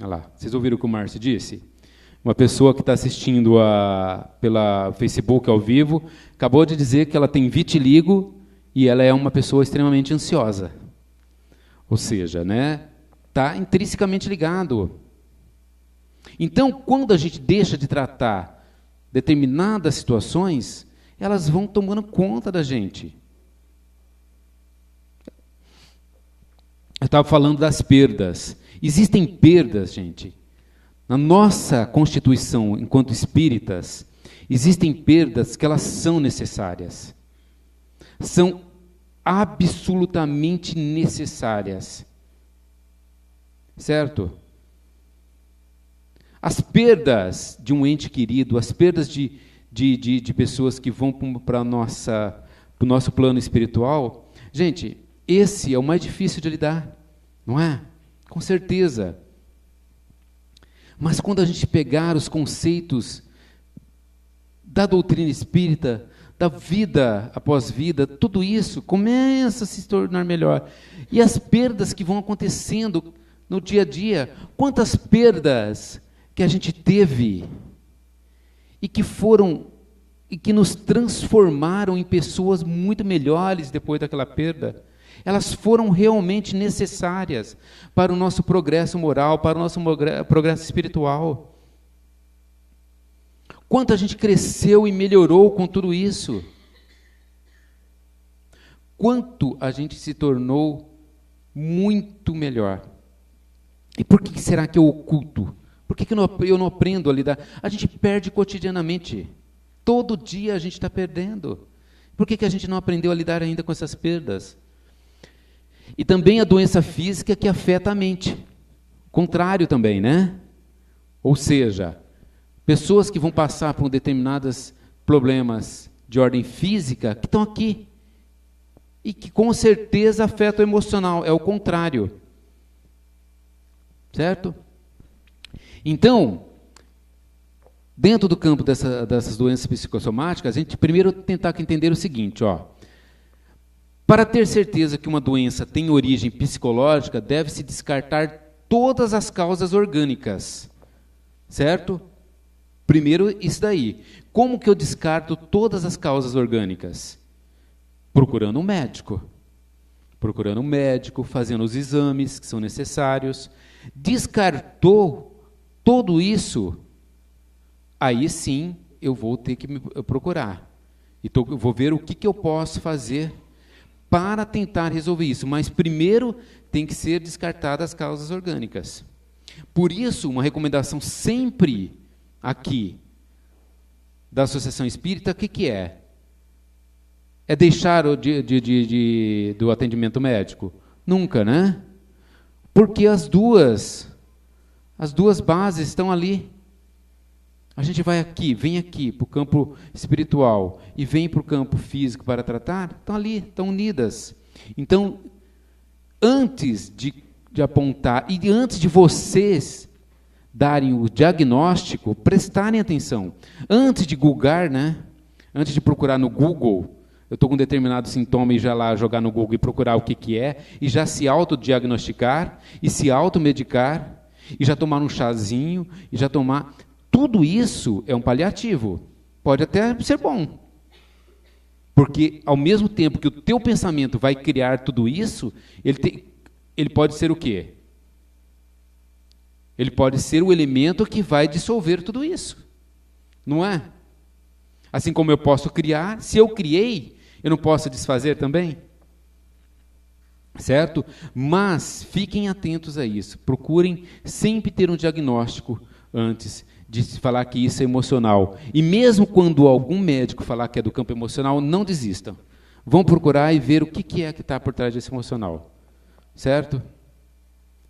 Olha lá, vocês ouviram o que o Márcio disse? Uma pessoa que está assistindo pela Facebook ao vivo, acabou de dizer que ela tem vitiligo e ela é uma pessoa extremamente ansiosa. Ou seja, né, está intrinsecamente ligado. Então, quando a gente deixa de tratar determinadas situações, elas vão tomando conta da gente. Eu estava falando das perdas. Existem perdas, gente. Na nossa constituição, enquanto espíritas, existem perdas que elas são necessárias. São absolutamente necessárias. Certo? As perdas de um ente querido, as perdas de pessoas que vão para o nosso plano espiritual, gente, esse é o mais difícil de lidar, não é? Com certeza. Mas quando a gente pegar os conceitos da doutrina espírita, da vida após vida, tudo isso começa a se tornar melhor. E as perdas que vão acontecendo no dia a dia, quantas perdas que a gente teve e que nos transformaram em pessoas muito melhores depois daquela perda. Elas foram realmente necessárias para o nosso progresso moral, para o nosso progresso espiritual. Quanto a gente cresceu e melhorou com tudo isso. Quanto a gente se tornou muito melhor. E por que será que eu oculto? Por que eu não aprendo a lidar? A gente perde cotidianamente. Todo dia a gente está perdendo. Por que a gente não aprendeu a lidar ainda com essas perdas? E também a doença física que afeta a mente. Contrário também, né? Ou seja, pessoas que vão passar por determinados problemas de ordem física que estão aqui. E que com certeza afetam o emocional. É o contrário. Certo? Então, dentro do campo dessas doenças psicossomáticas, a gente primeiro tentar entender o seguinte, ó. Para ter certeza que uma doença tem origem psicológica, deve-se descartar todas as causas orgânicas. Certo? Primeiro isso daí. Como que eu descarto todas as causas orgânicas? Procurando um médico. Procurando um médico, fazendo os exames que são necessários. Descartou tudo isso, aí sim eu vou ter que me procurar. Então, eu vou ver o que eu posso fazer para tentar resolver isso. Mas primeiro tem que ser descartadas as causas orgânicas. Por isso, uma recomendação sempre aqui da Associação Espírita, o que é? É deixar do atendimento médico? Nunca, né? Porque as duas bases estão ali. A gente vem aqui para o campo espiritual e vem para o campo físico para tratar, estão ali, estão unidas. Então, antes de apontar e antes de vocês darem o diagnóstico, prestarem atenção. Antes de googar, né? Antes de procurar no Google, eu estou com um determinado sintoma e já lá jogar no Google e procurar o que é, e já se autodiagnosticar, e se automedicar, e já tomar um chazinho, e já tomar... Tudo isso é um paliativo. Pode até ser bom. Porque, ao mesmo tempo que o teu pensamento vai criar tudo isso, ele pode ser o quê? Ele pode ser o elemento que vai dissolver tudo isso. Não é? Assim como eu posso criar, se eu criei, eu não posso desfazer também? Certo? Mas fiquem atentos a isso. Procurem sempre ter um diagnóstico antes de falar que isso é emocional. E mesmo quando algum médico falar que é do campo emocional, não desistam. Vão procurar e ver o que é que está por trás desse emocional. Certo?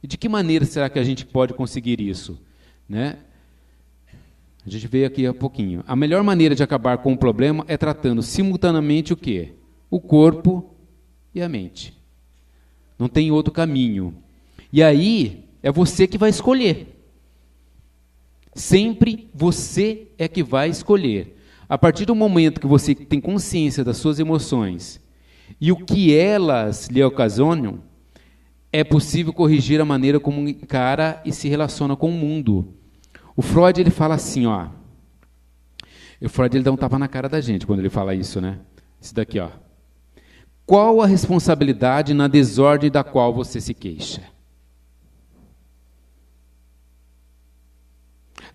E de que maneira será que a gente pode conseguir isso? Né? A gente veio aqui há pouquinho. A melhor maneira de acabar com o problema é tratando simultaneamente o quê? O corpo e a mente. Não tem outro caminho. E aí, é você que vai escolher. Sempre você é que vai escolher. A partir do momento que você tem consciência das suas emoções e o que elas lhe ocasionam, é possível corrigir a maneira como encara e se relaciona com o mundo. O Freud, ele fala assim, ó. O Freud, ele dá um tapa na cara da gente quando ele fala isso, né? Isso daqui, ó. Qual a responsabilidade na desordem da qual você se queixa?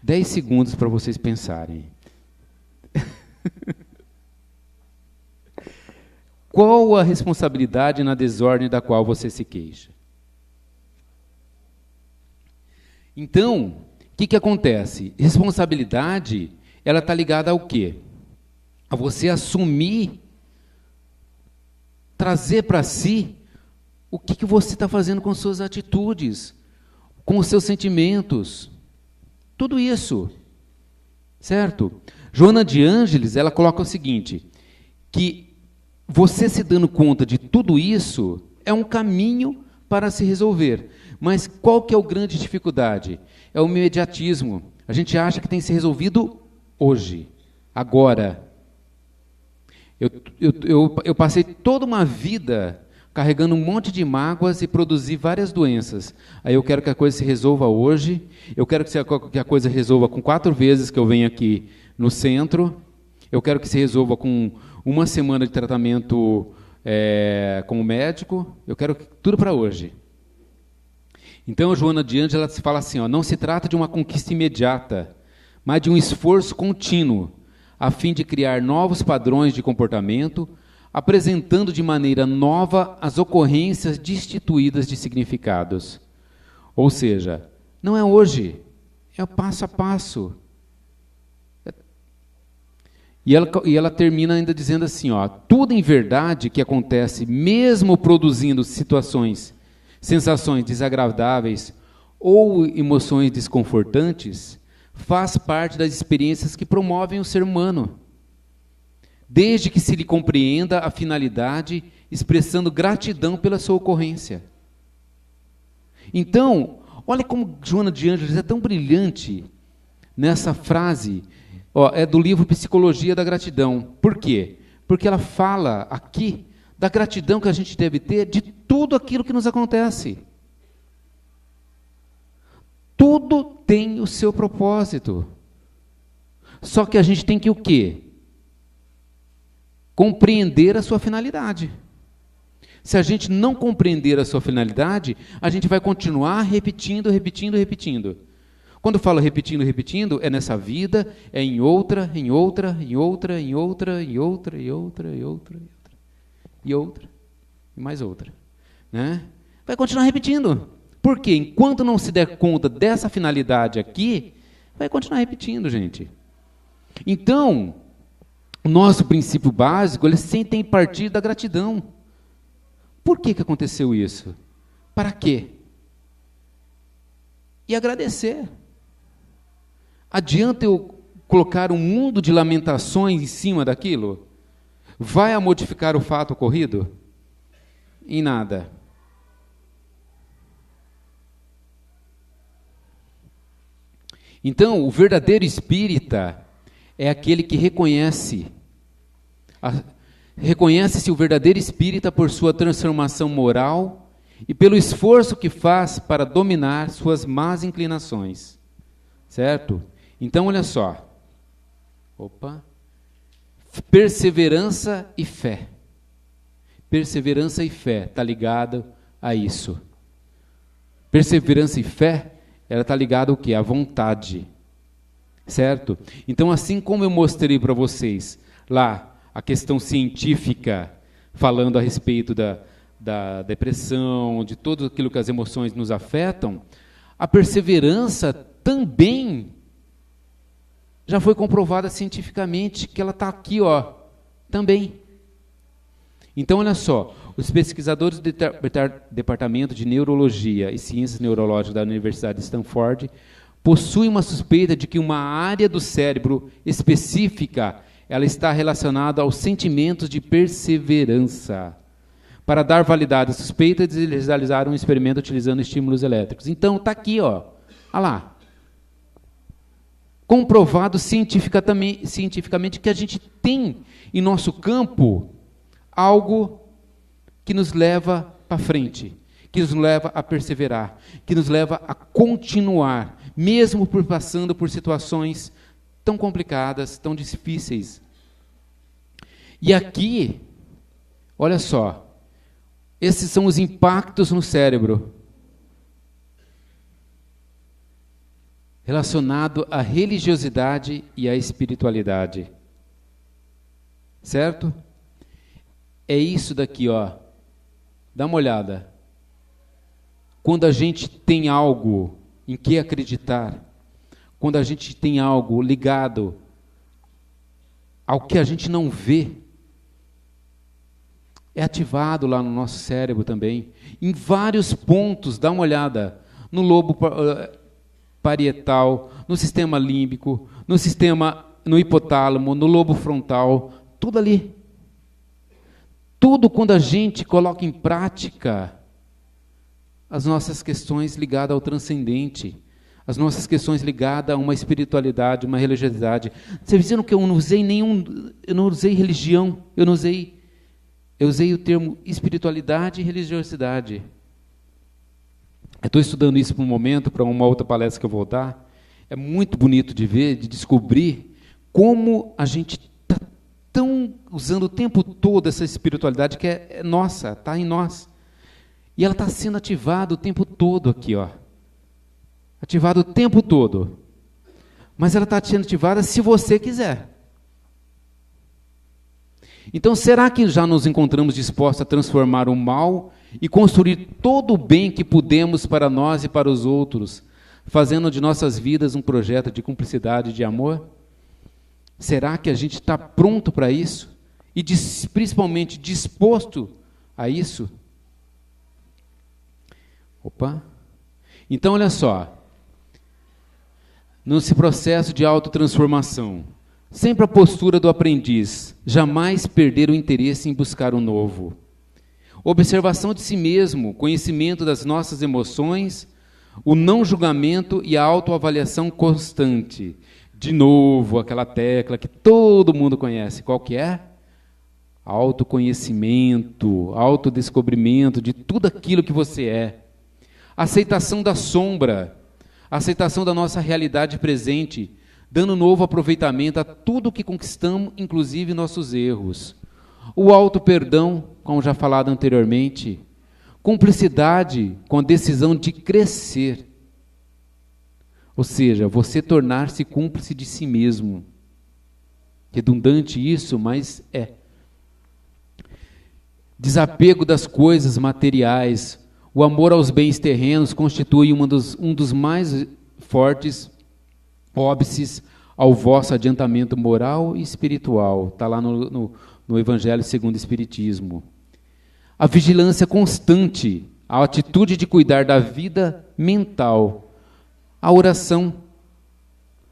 10 segundos para vocês pensarem. Qual a responsabilidade na desordem da qual você se queixa? Então, o que acontece? Responsabilidade, ela está ligada ao quê? A você assumir, trazer para si o que você está fazendo com suas atitudes, com os seus sentimentos. Tudo isso. Certo? Joana de Ângeles, ela coloca o seguinte, que você se dando conta de tudo isso é um caminho para se resolver. Mas qual que é a grande dificuldade? É o imediatismo. A gente acha que tem que ser resolvido hoje, agora. Eu passei toda uma vida carregando um monte de mágoas e produzi várias doenças. Aí eu quero que a coisa se resolva hoje, eu quero que a coisa resolva com 4 vezes que eu venho aqui no centro, eu quero que se resolva com 1 semana de tratamento com o médico, eu quero tudo para hoje. Então, a Joana de Ângeles, ela fala assim, ó, não se trata de uma conquista imediata, mas de um esforço contínuo, a fim de criar novos padrões de comportamento, apresentando de maneira nova as ocorrências destituídas de significados. Ou seja, não é hoje, é o passo a passo. E ela termina ainda dizendo assim, ó, tudo em verdade que acontece, mesmo produzindo sensações desagradáveis ou emoções desconfortantes, faz parte das experiências que promovem o ser humano, desde que se lhe compreenda a finalidade, expressando gratidão pela sua ocorrência. Então, olha como Joana de Ângeles é tão brilhante nessa frase, ó, é do livro Psicologia da Gratidão. Por quê? Porque ela fala aqui da gratidão que a gente deve ter de tudo aquilo que nos acontece. Tudo tem o seu propósito. Só que a gente tem que o quê? Compreender a sua finalidade. Se a gente não compreender a sua finalidade, a gente vai continuar repetindo. Quando eu falo repetindo, é nessa vida, é em outra, e mais outra. Né? Vai continuar repetindo. Por quê? Enquanto não se der conta dessa finalidade aqui, vai continuar repetindo, gente. Então, o nosso princípio básico, ele sempre tem que partir da gratidão. Por que aconteceu isso? Para quê? E agradecer. Adianta eu colocar um mundo de lamentações em cima daquilo? Vai a modificar o fato ocorrido? Em nada. Então, o verdadeiro espírita é aquele que reconhece-se o verdadeiro espírita por sua transformação moral e pelo esforço que faz para dominar suas más inclinações. Certo? Então, olha só. Perseverança e fé. Perseverança e fé está ligado a isso. Perseverança e fé, ela está ligada ao quê? À vontade. Certo? Então, assim como eu mostrei para vocês lá a questão científica, falando a respeito da depressão, de tudo aquilo que as emoções nos afetam, a perseverança também já foi comprovada cientificamente que ela está aqui, também. Então, olha só, os pesquisadores do Departamento de Neurologia e Ciências Neurológicas da Universidade de Stanford possuem uma suspeita de que uma área do cérebro específica ela está relacionada aos sentimentos de perseverança. Para dar validade à suspeita, eles realizaram um experimento utilizando estímulos elétricos. Então, está aqui, olha lá. Comprovado cientificamente que a gente tem em nosso campo algo que nos leva para frente, que nos leva a perseverar, que nos leva a continuar, mesmo passando por situações tão complicadas, tão difíceis. E aqui, olha só, esses são os impactos no cérebro relacionado à religiosidade e à espiritualidade. Certo? É isso daqui, Dá uma olhada. Quando a gente tem algo em que acreditar, quando a gente tem algo ligado ao que a gente não vê, é ativado lá no nosso cérebro também, em vários pontos. Dá uma olhada no lobo parietal, no sistema límbico, no hipotálamo, no lobo frontal, tudo ali. Tudo quando a gente coloca em prática as nossas questões ligadas ao transcendente, as nossas questões ligadas a uma espiritualidade, uma religiosidade. Vocês viram que eu não usei religião, eu usei o termo espiritualidade e religiosidade. Eu estou estudando isso por um momento, para uma outra palestra que eu vou dar. É muito bonito de ver, de descobrir como a gente está usando o tempo todo essa espiritualidade que é nossa, está em nós. E ela está sendo ativada o tempo todo aqui, ativada o tempo todo. Mas ela está sendo ativada se você quiser. Então, será que já nos encontramos dispostos a transformar o mal e construir todo o bem que pudemos para nós e para os outros, fazendo de nossas vidas um projeto de cumplicidade e de amor? Será que a gente está pronto para isso? E principalmente disposto a isso? Então, olha só. Nesse processo de autotransformação, sempre a postura do aprendiz, jamais perder o interesse em buscar o novo. Observação de si mesmo, conhecimento das nossas emoções, o não julgamento e a autoavaliação constante. De novo, aquela tecla que todo mundo conhece. Qual que é? autoconhecimento, autodescobrimento de tudo aquilo que você é. Aceitação da sombra, aceitação da nossa realidade presente, dando novo aproveitamento a tudo que conquistamos, inclusive nossos erros. O auto-perdão, como já falado anteriormente, cumplicidade com a decisão de crescer. Ou seja, você tornar-se cúmplice de si mesmo. Redundante isso, mas é. Desapego das coisas materiais. O amor aos bens terrenos constitui um dos mais fortes óbices ao vosso adiantamento moral e espiritual. Está lá no Evangelho segundo o Espiritismo. A vigilância constante, a atitude de cuidar da vida mental, a oração,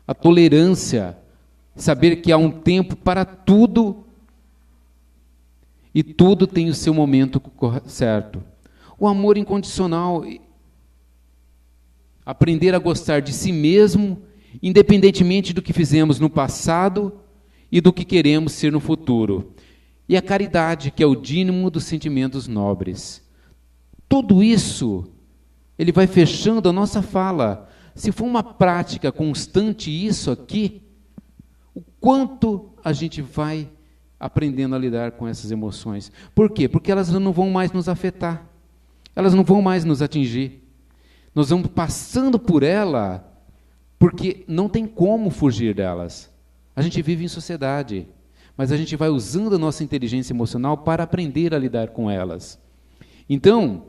a tolerância, saber que há um tempo para tudo e tudo tem o seu momento certo. O amor incondicional, aprender a gostar de si mesmo, independentemente do que fizemos no passado e do que queremos ser no futuro. E a caridade, que é o dínamo dos sentimentos nobres. Tudo isso, ele vai fechando a nossa fala. Se for uma prática constante isso aqui, o quanto a gente vai aprendendo a lidar com essas emoções. Por quê? Porque elas não vão mais nos afetar. Elas não vão mais nos atingir. Nós vamos passando por ela, porque não tem como fugir delas. A gente vive em sociedade, mas a gente vai usando a nossa inteligência emocional para aprender a lidar com elas. Então,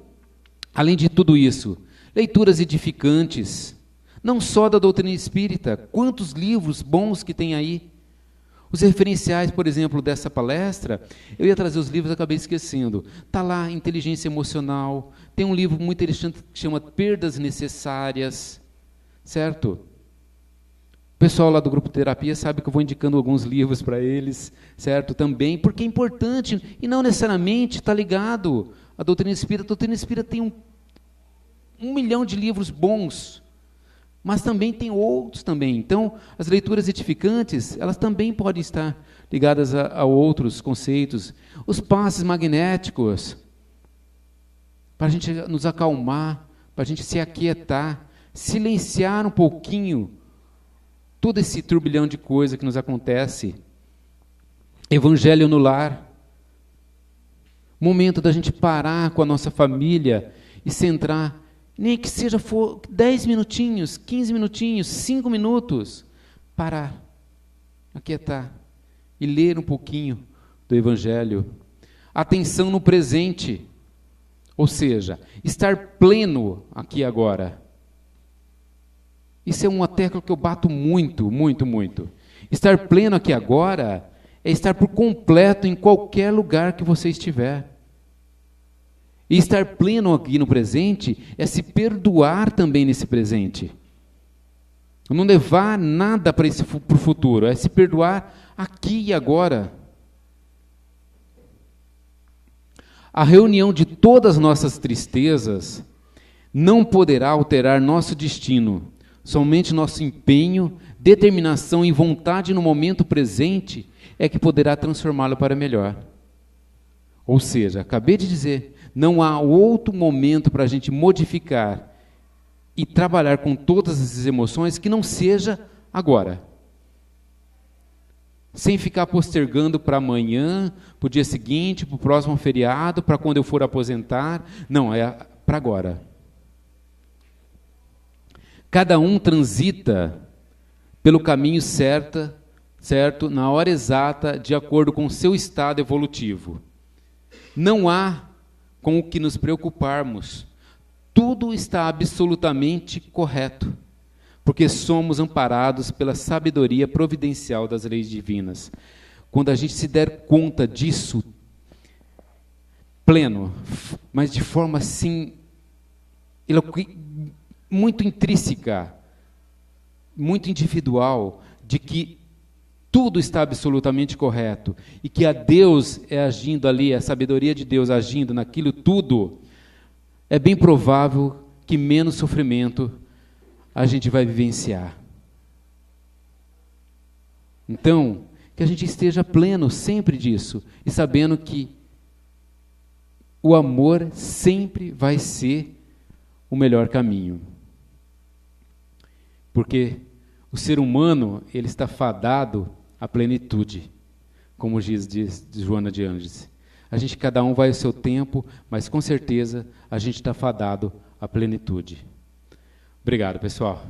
além de tudo isso, leituras edificantes, não só da doutrina espírita, quantos livros bons que tem aí. Os referenciais, por exemplo, dessa palestra, eu ia trazer os livros, acabei esquecendo. Está lá, Inteligência Emocional, tem um livro muito interessante que chama Perdas Necessárias, certo? O pessoal lá do grupo Terapia sabe que eu vou indicando alguns livros para eles, certo? Também, porque é importante, e não necessariamente está ligado à doutrina espírita. A doutrina espírita tem um milhão de livros bons, mas também tem outros também. Então, as leituras edificantes, elas também podem estar ligadas a outros conceitos. Os passes magnéticos, para a gente nos acalmar, para a gente se aquietar, silenciar um pouquinho todo esse turbilhão de coisa que nos acontece. Evangelho no lar. Momento da gente parar com a nossa família e centrar. Nem que seja 10 minutinhos, 15 minutinhos, 5 minutos, parar, aquietar e ler um pouquinho do Evangelho. Atenção no presente, ou seja, estar pleno aqui e agora. Isso é uma tecla que eu bato muito, muito, muito. Estar pleno aqui e agora é estar por completo em qualquer lugar que você estiver. E estar pleno aqui no presente é se perdoar também nesse presente. Não levar nada para o futuro, é se perdoar aqui e agora. A reunião de todas as nossas tristezas não poderá alterar nosso destino. Somente nosso empenho, determinação e vontade no momento presente é que poderá transformá-lo para melhor. Ou seja, acabei de dizer, não há outro momento para a gente modificar e trabalhar com todas essas emoções que não seja agora. Sem ficar postergando para amanhã, para o dia seguinte, para o próximo feriado, para quando eu for aposentar. Não, é para agora. Cada um transita pelo caminho certo, na hora exata, de acordo com o seu estado evolutivo. Não há com o que nos preocuparmos. Tudo está absolutamente correto, porque somos amparados pela sabedoria providencial das leis divinas. Quando a gente se der conta disso, pleno, mas de forma assim, muito intrínseca, muito individual, de que tudo está absolutamente correto, e que a Deus é agindo ali, a sabedoria de Deus agindo naquilo tudo, é bem provável que menos sofrimento a gente vai vivenciar. Então, que a gente esteja pleno sempre disso e sabendo que o amor sempre vai ser o melhor caminho. Porque o ser humano, ele está fadado à plenitude, como diz Joana de Ângeles. A gente, cada um vai ao seu tempo, mas com certeza a gente está fadado à plenitude. Obrigado, pessoal.